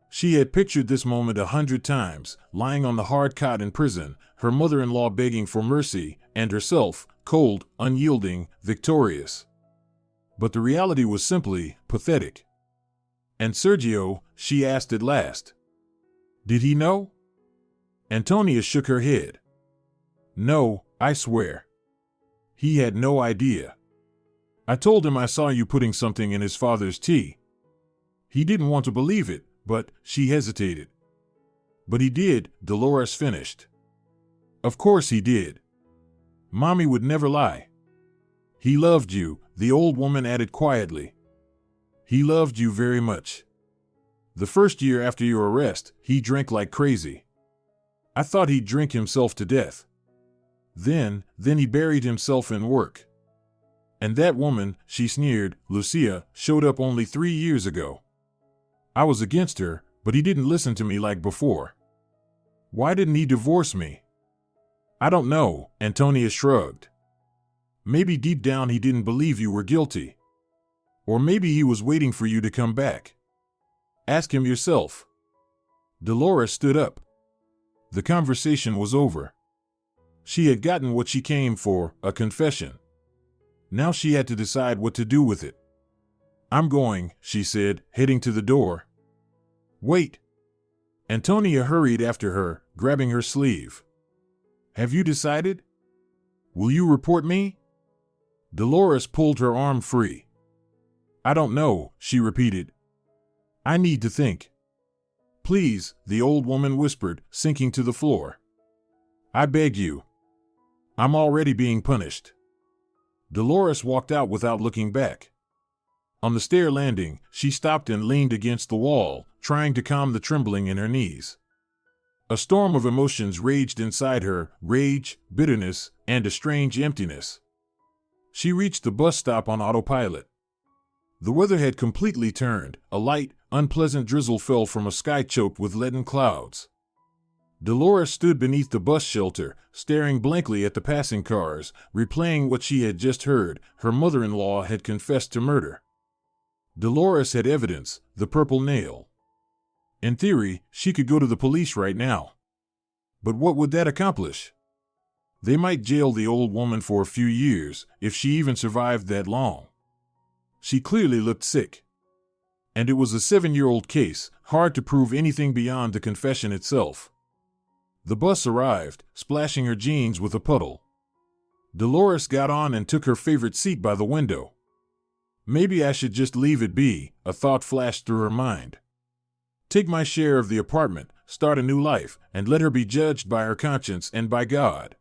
She had pictured this moment 100 times, lying on the hard cot in prison, her mother-in-law begging for mercy, and herself, cold, unyielding, victorious. But the reality was simply pathetic. And Sergio, she asked at last. Did he know? Antonia shook her head. No, I swear. He had no idea. I told him I saw you putting something in his father's tea. He didn't want to believe it, but she hesitated. But he did, Dolores finished. Of course he did. Mommy would never lie. He loved you, the old woman added quietly. He loved you very much. The first year after your arrest, he drank like crazy. I thought he'd drink himself to death. Then he buried himself in work. And that woman, she sneered, Lucia, showed up only 3 years ago. I was against her, but he didn't listen to me like before. Why didn't he divorce me? I don't know, Antonia shrugged. Maybe deep down he didn't believe you were guilty. Or maybe he was waiting for you to come back. Ask him yourself. Dolores stood up. The conversation was over. She had gotten what she came for, a confession. Now she had to decide what to do with it. I'm going, she said, heading to the door. Wait. Antonia hurried after her, grabbing her sleeve. Have you decided? Will you report me? Dolores pulled her arm free. I don't know, she repeated. I need to think. Please, the old woman whispered, sinking to the floor. I beg you. I'm already being punished. Dolores walked out without looking back. On the stair landing, she stopped and leaned against the wall, trying to calm the trembling in her knees. A storm of emotions raged inside her, rage, bitterness, and a strange emptiness. She reached the bus stop on autopilot. The weather had completely turned. A light, unpleasant drizzle fell from a sky choked with leaden clouds. Dolores stood beneath the bus shelter, staring blankly at the passing cars, replaying what she had just heard. Her mother-in-law had confessed to murder. Dolores had evidence, the purple nail. In theory, she could go to the police right now. But what would that accomplish? They might jail the old woman for a few years, if she even survived that long. She clearly looked sick. And it was a 7-year-old case, hard to prove anything beyond the confession itself. The bus arrived, splashing her jeans with a puddle. Dolores got on and took her favorite seat by the window. Maybe I should just leave it be, a thought flashed through her mind. Take my share of the apartment, start a new life, and let her be judged by her conscience and by God.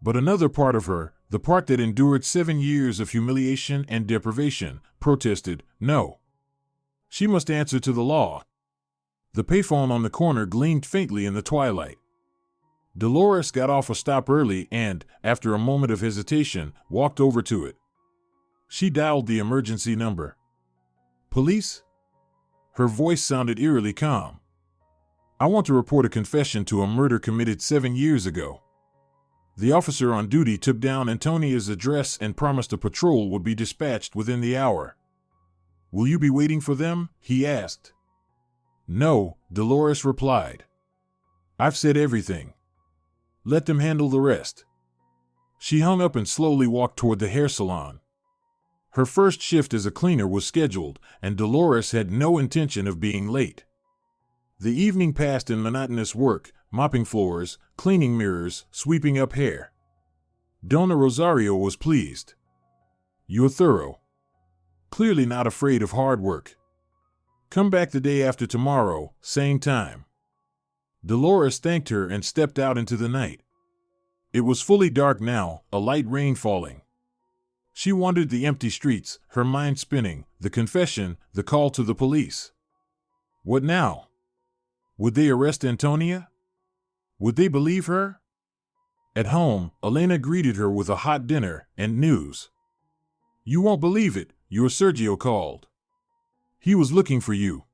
But another part of her, the part that endured 7 years of humiliation and deprivation, protested, no. She must answer to the law. The payphone on the corner gleamed faintly in the twilight. Dolores got off a stop early and, after a moment of hesitation, walked over to it. She dialed the emergency number. Police? Her voice sounded eerily calm. I want to report a confession to a murder committed 7 years ago. The officer on duty took down Antonia's address and promised a patrol would be dispatched within the hour. Will you be waiting for them? He asked. No, Dolores replied. I've said everything. Let them handle the rest. She hung up and slowly walked toward the hair salon. Her first shift as a cleaner was scheduled, and Dolores had no intention of being late. The evening passed in monotonous work, mopping floors, cleaning mirrors, sweeping up hair. Donna Rosario was pleased. You're thorough. clearly not afraid of hard work. Come back the day after tomorrow, same time. Dolores thanked her and stepped out into the night. It was fully dark now, a light rain falling. She wandered the empty streets, her mind spinning, the confession, the call to the police. What now? Would they arrest Antonia? Would they believe her? At home, Elena greeted her with a hot dinner and news. You won't believe it, your Sergio called. He was looking for you.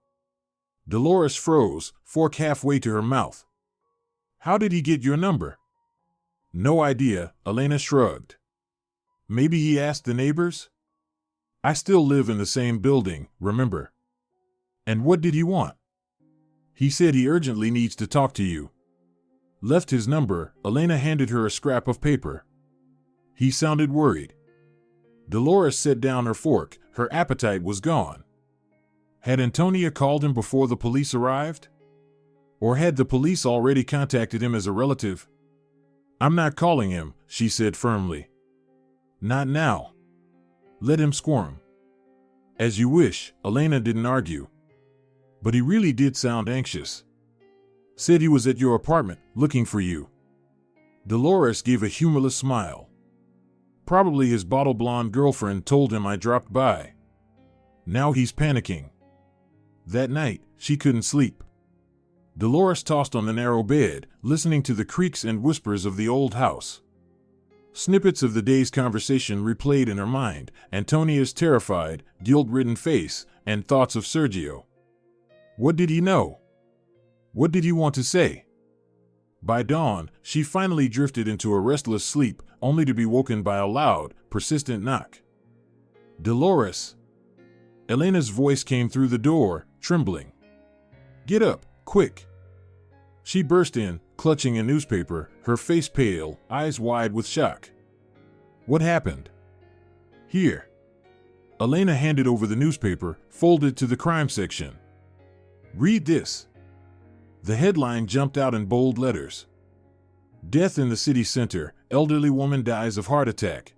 Dolores froze, fork halfway to her mouth. How did he get your number? No idea, Elena shrugged. Maybe he asked the neighbors? I still live in the same building, remember? And what did he want? He said he urgently needs to talk to you. Left his number, Elena handed her a scrap of paper. He sounded worried. Dolores set down her fork, her appetite was gone. Had Antonia called him before the police arrived? Or had the police already contacted him as a relative? I'm not calling him, she said firmly. Not now. Let him squirm. As you wish, Elena didn't argue. But he really did sound anxious. Said he was at your apartment, looking for you. Dolores gave a humorless smile. Probably his bottle blonde girlfriend told him I dropped by. Now he's panicking. That night, she couldn't sleep. Dolores tossed on the narrow bed, listening to the creaks and whispers of the old house. Snippets of the day's conversation replayed in her mind, Antonia's terrified, guilt-ridden face, and thoughts of Sergio. What did he know? What did he want to say? By dawn, she finally drifted into a restless sleep, only to be woken by a loud, persistent knock. Dolores. Elena's voice came through the door, trembling. Get up, quick. She burst in, clutching a newspaper, her face pale, eyes wide with shock. What happened? Here. Elena handed over the newspaper, folded to the crime section. Read this. The headline jumped out in bold letters. Death in the city center, elderly woman dies of heart attack.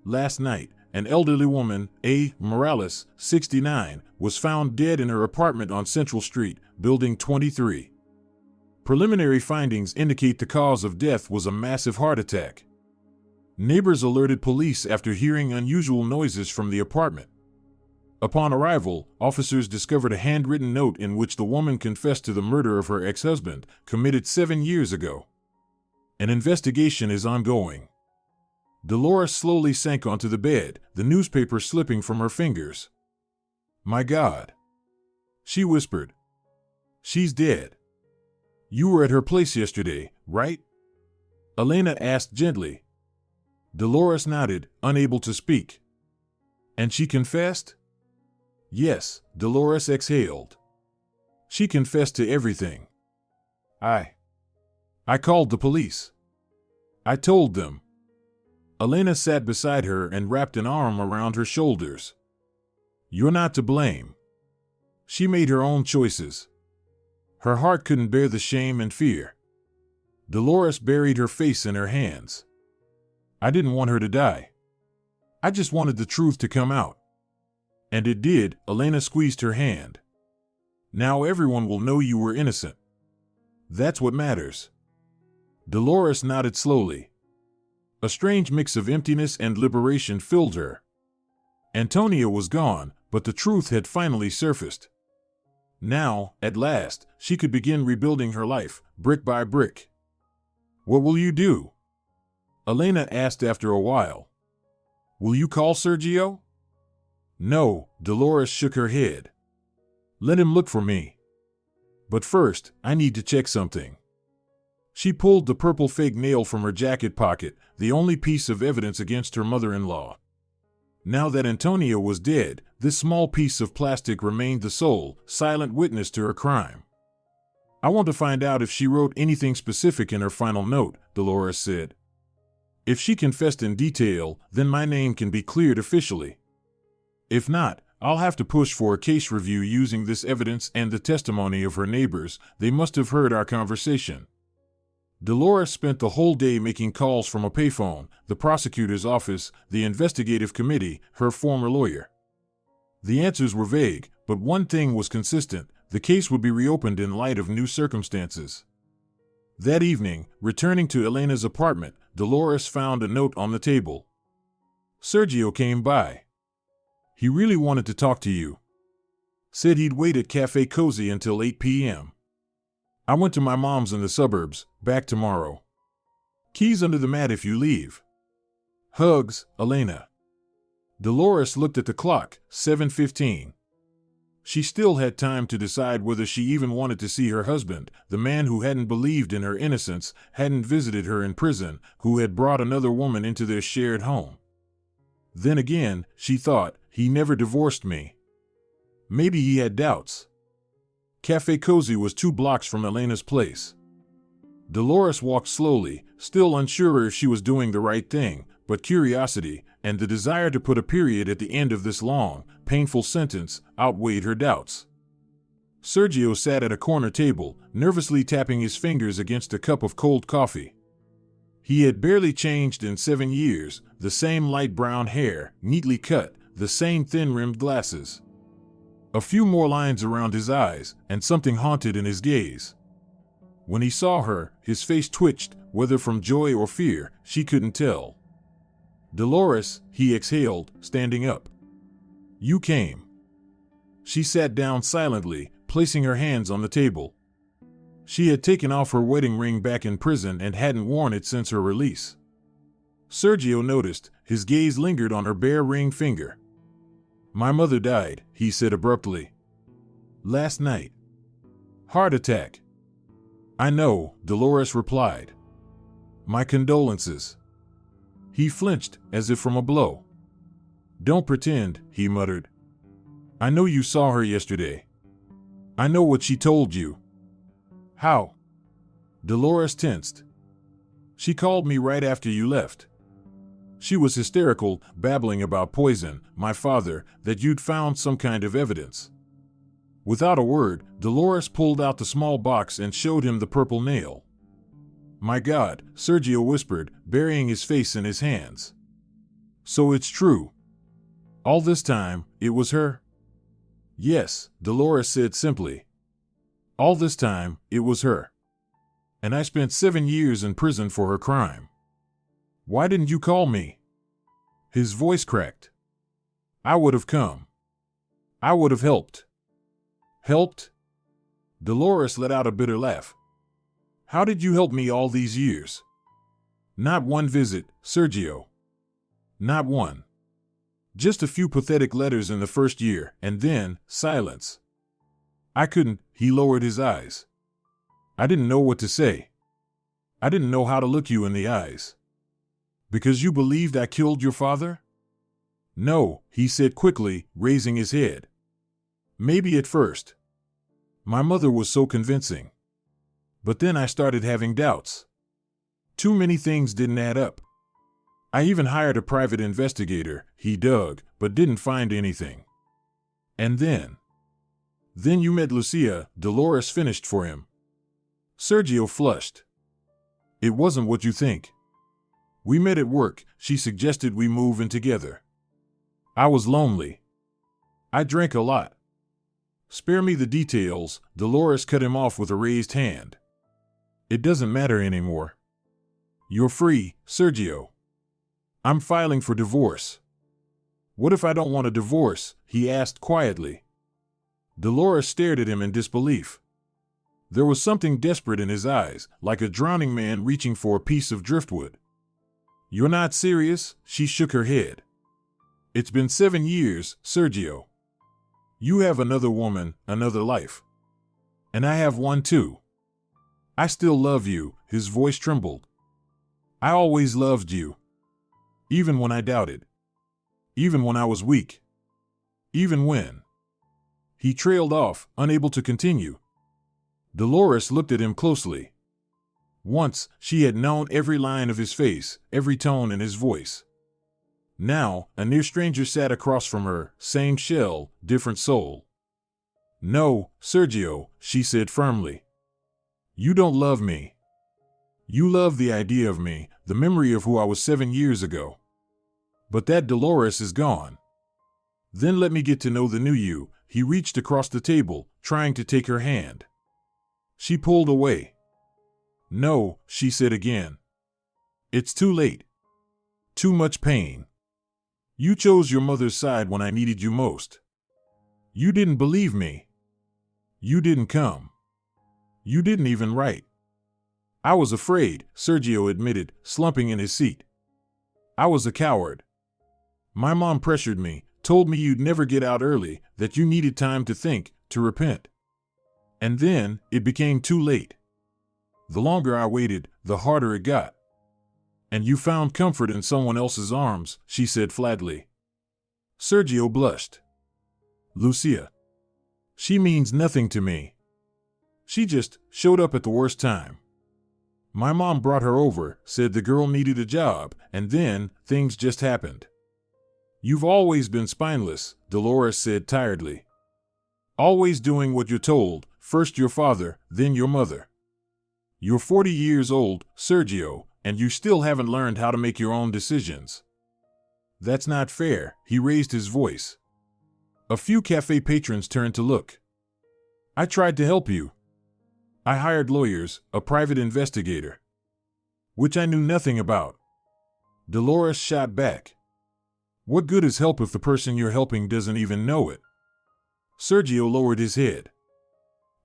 Last night, an elderly woman, A. Morales, 69, was found dead in her apartment on Central Street, Building 23. Preliminary findings indicate the cause of death was a massive heart attack. Neighbors alerted police after hearing unusual noises from the apartment. Upon arrival, officers discovered a handwritten note in which the woman confessed to the murder of her ex-husband, committed 7 years ago. An investigation is ongoing. Dolores slowly sank onto the bed, the newspaper slipping from her fingers. My God. She whispered. She's dead. You were at her place yesterday, right? Elena asked gently. Dolores nodded, unable to speak. And she confessed? Yes, Dolores exhaled. She confessed to everything. I called the police. I told them. Elena sat beside her and wrapped an arm around her shoulders. You're not to blame. She made her own choices. Her heart couldn't bear the shame and fear. Dolores buried her face in her hands. I didn't want her to die. I just wanted the truth to come out. And it did. Elena squeezed her hand. Now everyone will know you were innocent. That's what matters. Dolores nodded slowly. A strange mix of emptiness and liberation filled her. Antonia was gone, but the truth had finally surfaced. Now, at last, she could begin rebuilding her life, brick by brick. What will you do? Elena asked after a while. Will you call Sergio? No, Dolores shook her head. Let him look for me. But first, I need to check something. She pulled the purple fake nail from her jacket pocket, the only piece of evidence against her mother-in-law. Now that Antonia was dead, this small piece of plastic remained the sole, silent witness to her crime. I want to find out if she wrote anything specific in her final note, Dolores said. If she confessed in detail, then my name can be cleared officially. If not, I'll have to push for a case review using this evidence and the testimony of her neighbors. They must have heard our conversation. Dolores spent the whole day making calls from a payphone, the prosecutor's office, the investigative committee, her former lawyer. The answers were vague, but one thing was consistent: the case would be reopened in light of new circumstances. That evening, returning to Elena's apartment, Dolores found a note on the table. Sergio came by. He really wanted to talk to you. Said he'd wait at Cafe Cozy until 8 p.m. I went to my mom's in the suburbs, back tomorrow. Keys under the mat if you leave. Hugs, Elena. Dolores looked at the clock, 7:15. She still had time to decide whether she even wanted to see her husband, the man who hadn't believed in her innocence, hadn't visited her in prison, who had brought another woman into their shared home. Then again, she thought, he never divorced me. Maybe he had doubts. Cafe Cozy was 2 blocks from Elena's place. Dolores walked slowly, still unsure if she was doing the right thing, but curiosity, and the desire to put a period at the end of this long, painful sentence, outweighed her doubts. Sergio sat at a corner table, nervously tapping his fingers against a cup of cold coffee. He had barely changed in 7 years, the same light brown hair, neatly cut, the same thin-rimmed glasses. A few more lines around his eyes, and something haunted in his gaze. When he saw her, his face twitched, whether from joy or fear, she couldn't tell. Dolores, he exhaled, standing up. You came. She sat down silently, placing her hands on the table. She had taken off her wedding ring back in prison and hadn't worn it since her release. Sergio noticed, his gaze lingered on her bare ring finger. My mother died, he said abruptly. Last night. Heart attack. I know, Dolores replied. My condolences. He flinched, as if from a blow. Don't pretend, he muttered. I know you saw her yesterday. I know what she told you. How? Dolores tensed. She called me right after you left. She was hysterical, babbling about poison, my father, that you'd found some kind of evidence. Without a word, Dolores pulled out the small box and showed him the purple nail. My God, Sergio whispered, burying his face in his hands. So it's true. All this time, it was her? Yes, Dolores said simply. All this time, it was her. And I spent 7 years in prison for her crime. Why didn't you call me? His voice cracked. I would have come. I would have helped. Helped? Dolores let out a bitter laugh. How did you help me all these years? Not one visit, Sergio. Not one. Just a few pathetic letters in the first year, and then, silence. I couldn't, he lowered his eyes. I didn't know what to say. I didn't know how to look you in the eyes. Because you believed I killed your father? No, he said quickly, raising his head. Maybe at first. My mother was so convincing. But then I started having doubts. Too many things didn't add up. I even hired a private investigator, he dug, but didn't find anything. And then you met Lucia, Dolores finished for him. Sergio flushed. It wasn't what you think. We met at work, she suggested we move in together. I was lonely. I drank a lot. Spare me the details, Dolores cut him off with a raised hand. It doesn't matter anymore. You're free, Sergio. I'm filing for divorce. What if I don't want a divorce? He asked quietly. Dolores stared at him in disbelief. There was something desperate in his eyes, like a drowning man reaching for a piece of driftwood. You're not serious? She shook her head. It's been 7 years, Sergio. You have another woman, another life. And I have one too. I still love you, his voice trembled. I always loved you. Even when I doubted. Even when I was weak. Even when. He trailed off, unable to continue. Dolores looked at him closely. Once, she had known every line of his face, every tone in his voice. Now, a near stranger sat across from her, same shell, different soul. No, Sergio, she said firmly. You don't love me. You love the idea of me, the memory of who I was 7 years ago. But that Dolores is gone. Then let me get to know the new you. He reached across the table, trying to take her hand. She pulled away. No, she said again. It's too late. Too much pain. You chose your mother's side when I needed you most. You didn't believe me. You didn't come. You didn't even write. I was afraid, Sergio admitted, slumping in his seat. I was a coward. My mom pressured me, told me you'd never get out early, that you needed time to think, to repent. And then, it became too late. The longer I waited, the harder it got. And you found comfort in someone else's arms, she said flatly. Sergio blushed. Lucia. She means nothing to me. She just showed up at the worst time. My mom brought her over, said the girl needed a job, and then things just happened. You've always been spineless, Dolores said tiredly. Always doing what you're told, first your father, then your mother. You're 40 years old, Sergio, and you still haven't learned how to make your own decisions. That's not fair, he raised his voice. A few cafe patrons turned to look. I tried to help you. I hired lawyers, a private investigator. Which I knew nothing about. Dolores shot back. What good is help if the person you're helping doesn't even know it? Sergio lowered his head.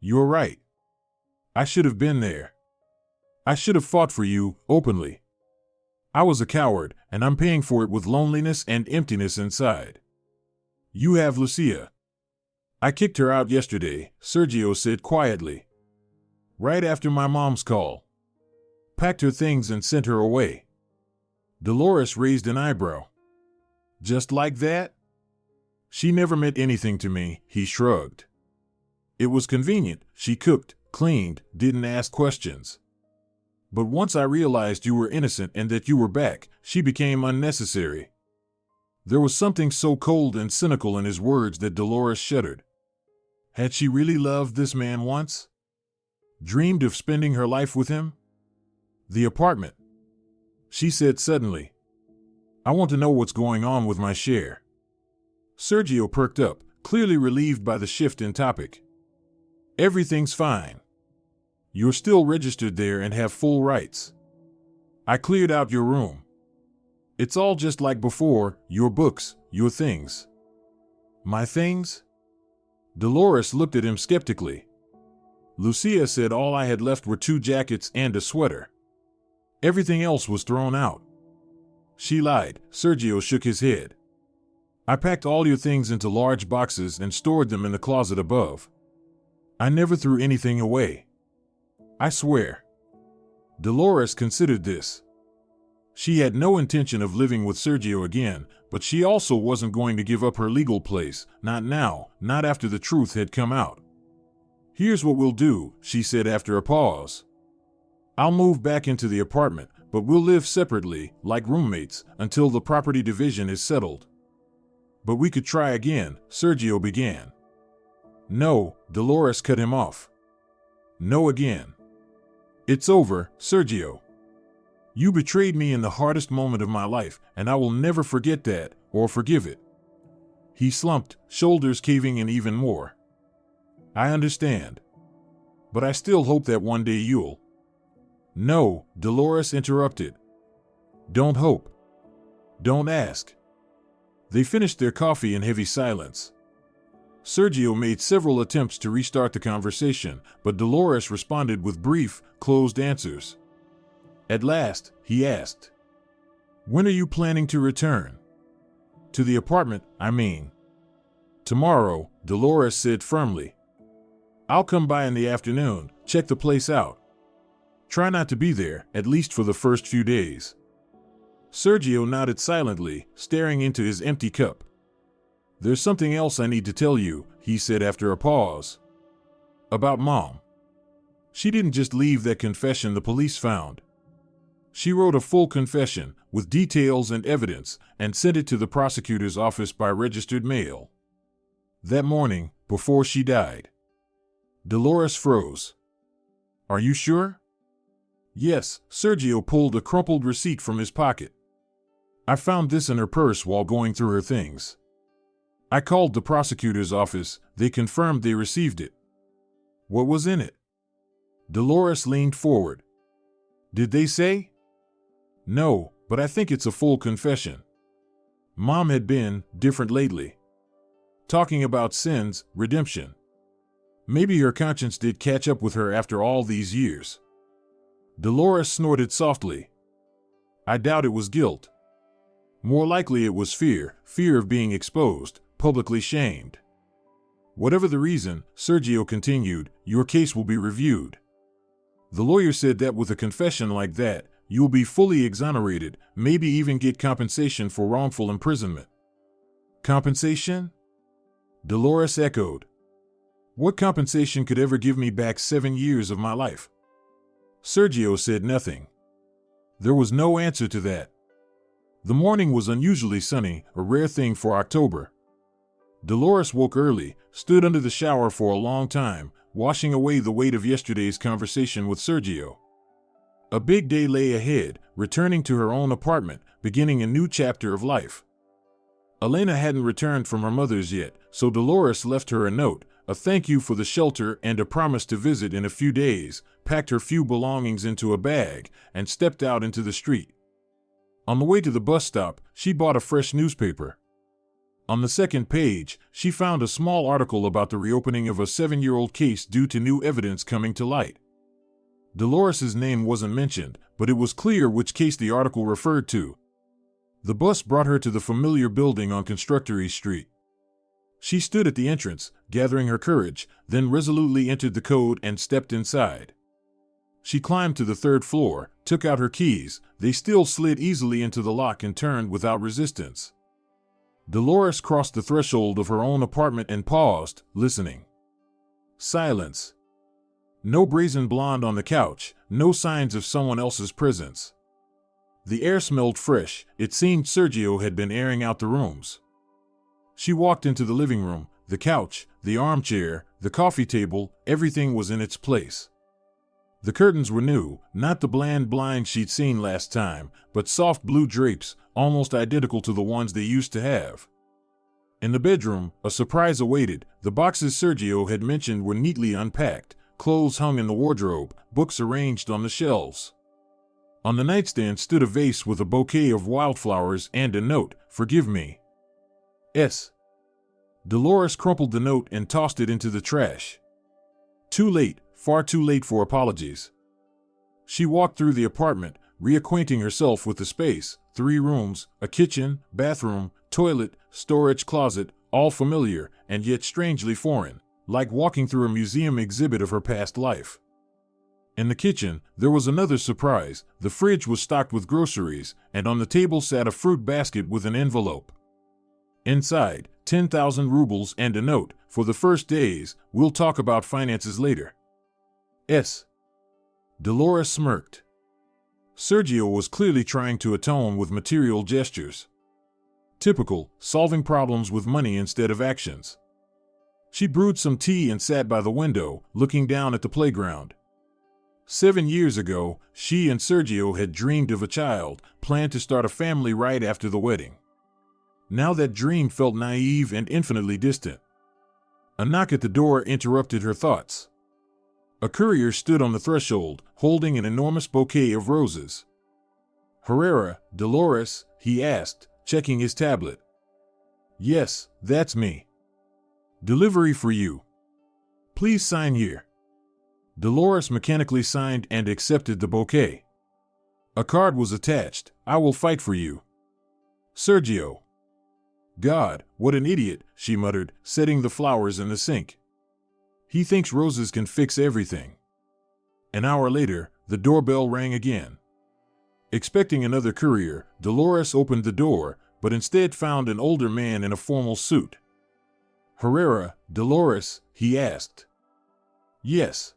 You're right. I should have been there. I should have fought for you, openly. I was a coward, and I'm paying for it with loneliness and emptiness inside. You have Lucia. I kicked her out yesterday, Sergio said quietly. Right after my mom's call. Packed her things and sent her away. Dolores raised an eyebrow. Just like that? She never meant anything to me, he shrugged. It was convenient, she cooked, cleaned, didn't ask questions. But once I realized you were innocent and that you were back, she became unnecessary. There was something so cold and cynical in his words that Dolores shuddered. Had she really loved this man once? Dreamed of spending her life with him? The apartment. She said suddenly. I want to know what's going on with my share. Sergio perked up, clearly relieved by the shift in topic. Everything's fine. You're still registered there and have full rights. I cleared out your room. It's all just like before, your books, your things. My things? Dolores looked at him skeptically. Lucia said all I had left were 2 jackets and a sweater. Everything else was thrown out. She lied, Sergio shook his head. I packed all your things into large boxes and stored them in the closet above. I never threw anything away. I swear. Dolores considered this. She had no intention of living with Sergio again, but she also wasn't going to give up her legal place, not now, not after the truth had come out. Here's what we'll do, she said after a pause. I'll move back into the apartment, but we'll live separately, like roommates, until the property division is settled. But we could try again, Sergio began. No, Dolores cut him off. No again. It's over, Sergio. You betrayed me in the hardest moment of my life, and I will never forget that, or forgive it. He slumped, shoulders caving in even more. I understand. But I still hope that one day you'll... No, Dolores interrupted. Don't hope. Don't ask. They finished their coffee in heavy silence. Sergio made several attempts to restart the conversation, but Dolores responded with brief, closed answers. At last, he asked, When are you planning to return? To the apartment, I mean. Tomorrow, Dolores said firmly. I'll come by in the afternoon, check the place out. Try not to be there, at least for the first few days. Sergio nodded silently, staring into his empty cup. There's something else I need to tell you, he said after a pause. About Mom. She didn't just leave that confession the police found. She wrote a full confession, with details and evidence, and sent it to the prosecutor's office by registered mail. That morning, before she died. Dolores froze. Are you sure? Yes, Sergio pulled a crumpled receipt from his pocket. I found this in her purse while going through her things. I called the prosecutor's office. They confirmed they received it. What was in it? Dolores leaned forward. Did they say? No, but I think it's a full confession. Mom had been different lately. Talking about sins, redemption. Maybe her conscience did catch up with her after all these years. Dolores snorted softly. I doubt it was guilt. More likely it was fear of being exposed, publicly shamed. Whatever the reason, Sergio continued, your case will be reviewed. The lawyer said that with a confession like that, you will be fully exonerated, maybe even get compensation for wrongful imprisonment. Compensation? Dolores echoed. What compensation could ever give me back 7 years of my life? Sergio said nothing. There was no answer to that. The morning was unusually sunny, a rare thing for October. Dolores woke early, stood under the shower for a long time, washing away the weight of yesterday's conversation with Sergio. A big day lay ahead, returning to her own apartment, beginning a new chapter of life. Elena hadn't returned from her mother's yet, so Dolores left her a note, a thank you for the shelter and a promise to visit in a few days, packed her few belongings into a bag, and stepped out into the street. On the way to the bus stop, she bought a fresh newspaper. On the second page, she found a small article about the reopening of a 7-year-old case due to new evidence coming to light. Dolores's name wasn't mentioned, but it was clear which case the article referred to. The bus brought her to the familiar building on Constructory Street. She stood at the entrance, gathering her courage, then resolutely entered the code and stepped inside. She climbed to the 3rd floor, took out her keys, they still slid easily into the lock and turned without resistance. Dolores crossed the threshold of her own apartment and paused, listening. Silence. No brazen blonde on the couch, no signs of someone else's presence. The air smelled fresh, it seemed Sergio had been airing out the rooms. She walked into the living room, the couch, the armchair, the coffee table, everything was in its place. The curtains were new, not the bland blinds she'd seen last time, but soft blue drapes, almost identical to the ones they used to have. In the bedroom, a surprise awaited. The boxes Sergio had mentioned were neatly unpacked, clothes hung in the wardrobe, books arranged on the shelves. On the nightstand stood a vase with a bouquet of wildflowers and a note, "Forgive me. S." Dolores crumpled the note and tossed it into the trash. Too late, far too late for apologies. She walked through the apartment, reacquainting herself with the space, 3 rooms, a kitchen, bathroom, toilet, storage closet, all familiar, and yet strangely foreign, like walking through a museum exhibit of her past life. In the kitchen, there was another surprise. The fridge was stocked with groceries, and on the table sat a fruit basket with an envelope. Inside, 10,000 rubles and a note, "For the first days, we'll talk about finances later. S." Dolores smirked. Sergio was clearly trying to atone with material gestures. Typical, solving problems with money instead of actions. She brewed some tea and sat by the window, looking down at the playground. 7 years ago, she and Sergio had dreamed of a child, planned to start a family right after the wedding. Now that dream felt naive and infinitely distant. A knock at the door interrupted her thoughts. A courier stood on the threshold, holding an enormous bouquet of roses. "Herrera, Dolores?" he asked, checking his tablet. "Yes, that's me. Delivery for you. Please sign here." Dolores mechanically signed and accepted the bouquet. A card was attached. "I will fight for you. Sergio." "God, what an idiot," she muttered, setting the flowers in the sink. "He thinks roses can fix everything." An hour later, the doorbell rang again. Expecting another courier, Dolores opened the door, but instead found an older man in a formal suit. "Herrera, Dolores?" he asked. "Yes.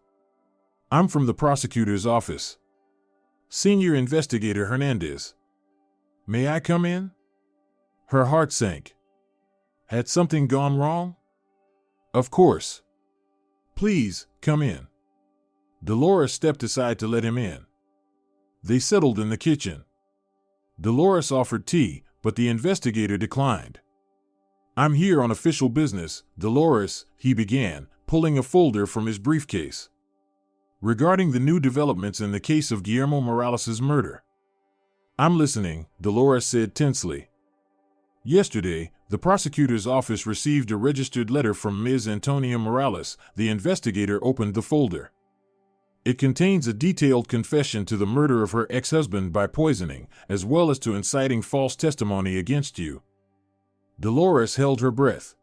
I'm from the prosecutor's office. Senior Investigator Hernandez. May I come in?" Her heart sank. Had something gone wrong? "Of course. Please, come in." Dolores stepped aside to let him in. They settled in the kitchen. Dolores offered tea, but the investigator declined. I'm here on official business, Dolores, he began, pulling a folder from his briefcase. Regarding the new developments in the case of Guillermo Morales' murder. I'm listening, Dolores said tensely. Yesterday, the prosecutor's office received a registered letter from Ms. Antonia Morales. The investigator opened the folder. It contains a detailed confession to the murder of her ex-husband by poisoning, as well as to inciting false testimony against you. Dolores held her breath.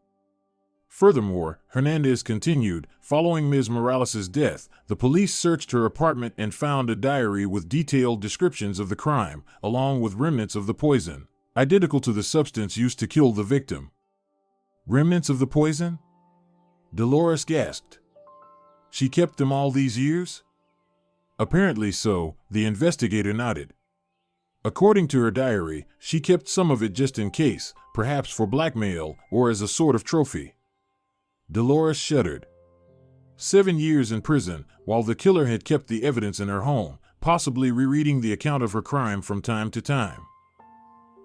Furthermore, Hernandez continued, following Ms. Morales' death, the police searched her apartment and found a diary with detailed descriptions of the crime, along with remnants of the poison, identical to the substance used to kill the victim. Remnants of the poison? Dolores gasped. She kept them all these years? Apparently so, the investigator nodded. According to her diary, she kept some of it just in case, perhaps for blackmail or as a sort of trophy. Dolores shuddered. 7 years in prison, while the killer had kept the evidence in her home, possibly rereading the account of her crime from time to time.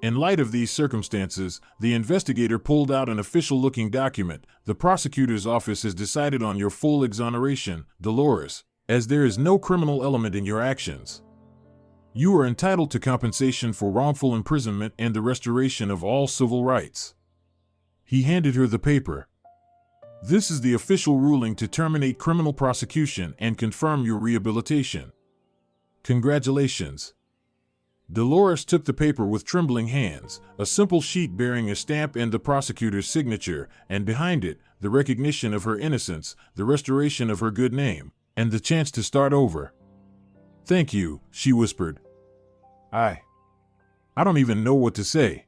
In light of these circumstances, the investigator pulled out an official-looking document. The prosecutor's office has decided on your full exoneration, Dolores, as there is no criminal element in your actions. You are entitled to compensation for wrongful imprisonment and the restoration of all civil rights. He handed her the paper. This is the official ruling to terminate criminal prosecution and confirm your rehabilitation. Congratulations. Dolores took the paper with trembling hands, a simple sheet bearing a stamp and the prosecutor's signature, and behind it, the recognition of her innocence, the restoration of her good name, and the chance to start over. Thank you, she whispered. I don't even know what to say.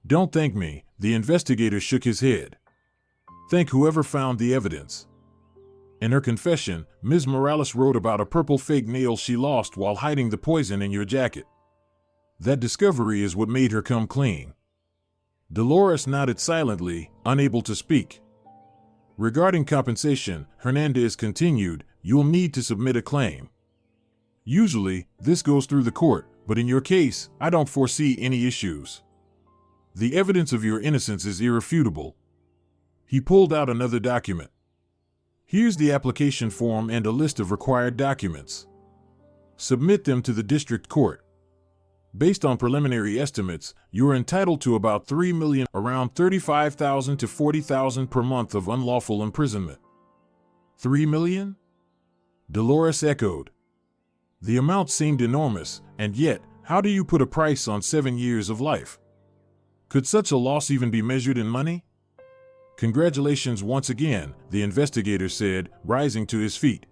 Don't thank me, the investigator shook his head. Thank whoever found the evidence. In her confession, Ms. Morales wrote about a purple fake nail she lost while hiding the poison in your jacket. That discovery is what made her come clean. Dolores nodded silently, unable to speak. Regarding compensation, Hernandez continued, you'll need to submit a claim. Usually, this goes through the court, but in your case, I don't foresee any issues. The evidence of your innocence is irrefutable. He pulled out another document. Here's the application form and a list of required documents. Submit them to the district court. Based on preliminary estimates, you are entitled to about $3 million, around $35,000 to $40,000 per month of unlawful imprisonment. $3 million? Dolores echoed. The amount seemed enormous, and yet, how do you put a price on 7 years of life? Could such a loss even be measured in money? Congratulations once again, the investigator said, rising to his feet.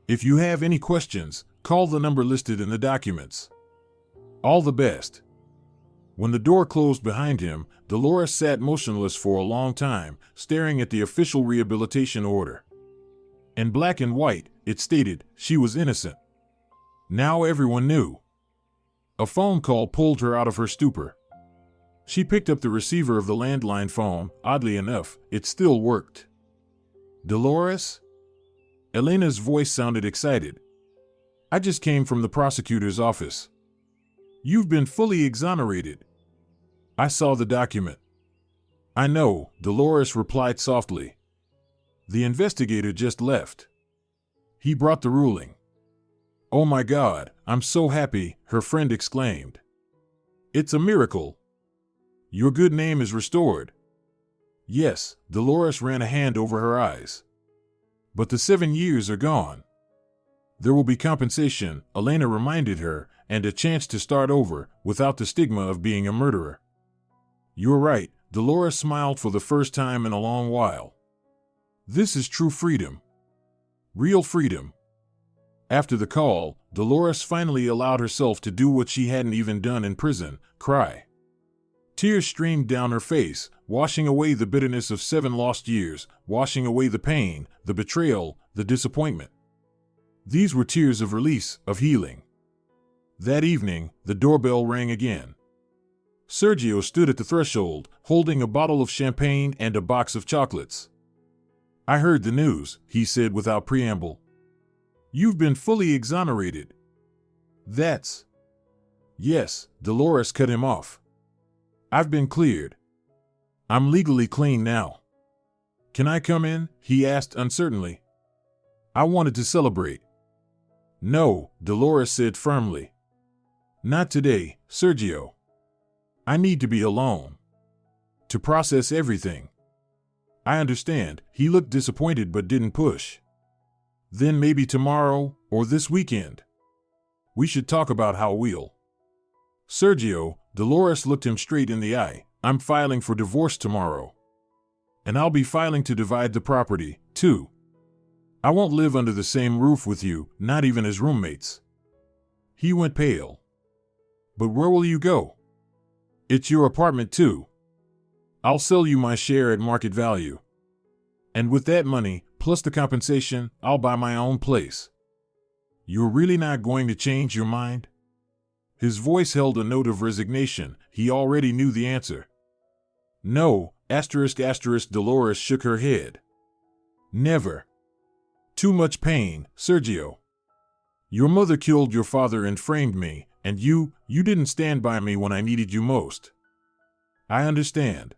If you have any questions, call the number listed in the documents. All the best. When the door closed behind him, Dolores sat motionless for a long time, staring at the official rehabilitation order. In black and white, it stated she was innocent. Now everyone knew. A phone call pulled her out of her stupor. She picked up the receiver of the landline phone. Oddly enough, it still worked. Dolores? Elena's voice sounded excited. I just came from the prosecutor's office. You've been fully exonerated. I saw the document. I know, Dolores replied softly. The investigator just left. He brought the ruling. Oh my God, I'm so happy, her friend exclaimed. It's a miracle. Your good name is restored. Yes, Dolores ran a hand over her eyes. But the 7 years are gone. There will be compensation, Elena reminded her, and a chance to start over, without the stigma of being a murderer. You're right, Dolores smiled for the first time in a long while. This is true freedom. Real freedom. After the call, Dolores finally allowed herself to do what she hadn't even done in prison, cry. Tears streamed down her face, washing away the bitterness of 7 lost years, washing away the pain, the betrayal, the disappointment. These were tears of release, of healing. That evening, the doorbell rang again. Sergio stood at the threshold, holding a bottle of champagne and a box of chocolates. I heard the news, he said without preamble. You've been fully exonerated. That's... Yes, Dolores cut him off. I've been cleared. I'm legally clean now. Can I come in? He asked uncertainly. I wanted to celebrate. No, Dolores said firmly. Not today, Sergio. I need to be alone. To process everything. I understand. He looked disappointed but didn't push. Then maybe tomorrow or this weekend. We should talk about how we'll. Sergio, Dolores looked him straight in the eye. I'm filing for divorce tomorrow. And I'll be filing to divide the property, too. I won't live under the same roof with you, not even as roommates. He went pale. But where will you go? It's your apartment, too. I'll sell you my share at market value. And with that money, plus the compensation, I'll buy my own place. You're really not going to change your mind? His voice held a note of resignation. He already knew the answer. No, Dolores shook her head. Never. Too much pain, Sergio. Your mother killed your father and framed me, and you didn't stand by me when I needed you most. I understand.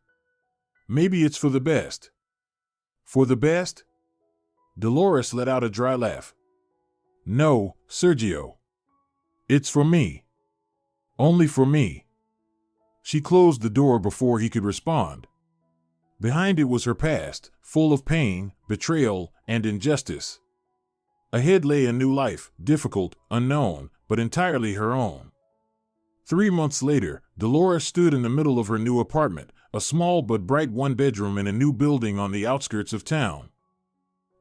Maybe it's for the best. For the best? Dolores let out a dry laugh. No, Sergio. It's for me. Only for me. She closed the door before he could respond. Behind it was her past, full of pain, betrayal, and injustice. Ahead lay a new life, difficult, unknown, but entirely her own. 3 months later, Dolores stood in the middle of her new apartment, a small but bright one-bedroom in a new building on the outskirts of town.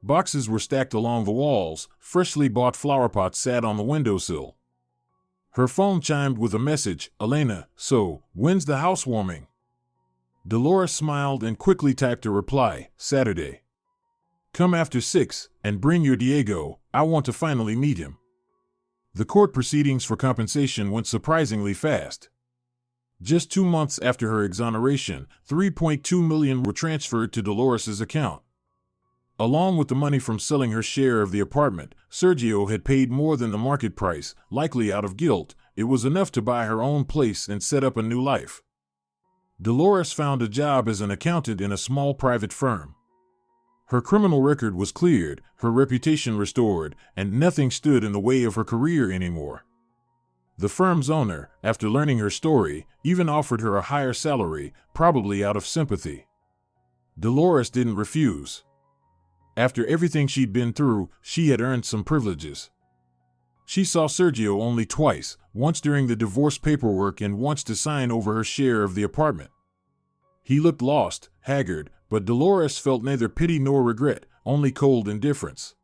Boxes were stacked along the walls, freshly bought flowerpots sat on the windowsill. Her phone chimed with a message, Elena, so, when's the housewarming? Dolores smiled and quickly typed a reply, Saturday. Come after 6, and bring your Diego, I want to finally meet him. The court proceedings for compensation went surprisingly fast. Just 2 months after her exoneration, $3.2 million were transferred to Dolores's account. Along with the money from selling her share of the apartment, Sergio had paid more than the market price, likely out of guilt. It was enough to buy her own place and set up a new life. Dolores found a job as an accountant in a small private firm. Her criminal record was cleared, her reputation restored, and nothing stood in the way of her career anymore. The firm's owner, after learning her story, even offered her a higher salary, probably out of sympathy. Dolores didn't refuse. After everything she'd been through, she had earned some privileges. She saw Sergio only twice, once during the divorce paperwork and once to sign over her share of the apartment. He looked lost, haggard, but Dolores felt neither pity nor regret, only cold indifference.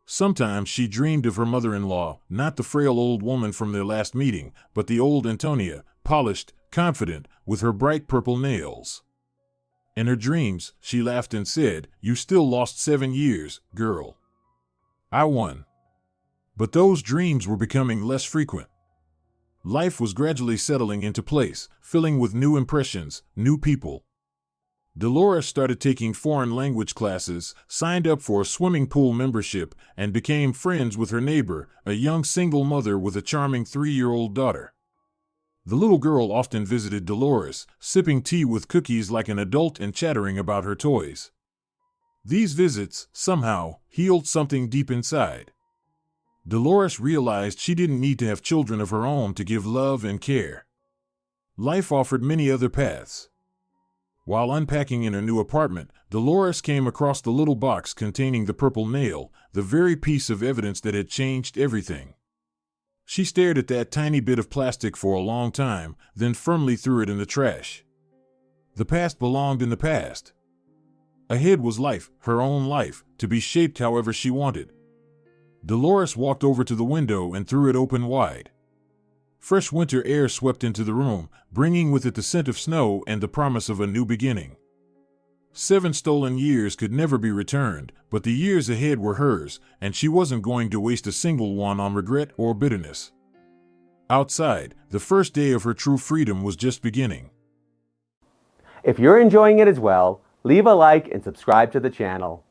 Sometimes she dreamed of her mother-in-law, not the frail old woman from their last meeting, but the old Antonia, polished, confident, with her bright purple nails. In her dreams, she laughed and said, You still lost 7 years, girl. I won. But those dreams were becoming less frequent. Life was gradually settling into place, filling with new impressions, new people. Dolores started taking foreign language classes, signed up for a swimming pool membership, and became friends with her neighbor, a young single mother with a charming 3-year-old daughter. The little girl often visited Dolores, sipping tea with cookies like an adult and chattering about her toys. These visits, somehow, healed something deep inside. Dolores realized she didn't need to have children of her own to give love and care. Life offered many other paths. While unpacking in her new apartment, Dolores came across the little box containing the purple nail, the very piece of evidence that had changed everything. She stared at that tiny bit of plastic for a long time, then firmly threw it in the trash. The past belonged in the past. Ahead was life, her own life, to be shaped however she wanted. Dolores walked over to the window and threw it open wide. Fresh winter air swept into the room, bringing with it the scent of snow and the promise of a new beginning. 7 stolen years could never be returned, but the years ahead were hers, and she wasn't going to waste a single one on regret or bitterness. Outside, the first day of her true freedom was just beginning. If you're enjoying it as well, leave a like and subscribe to the channel.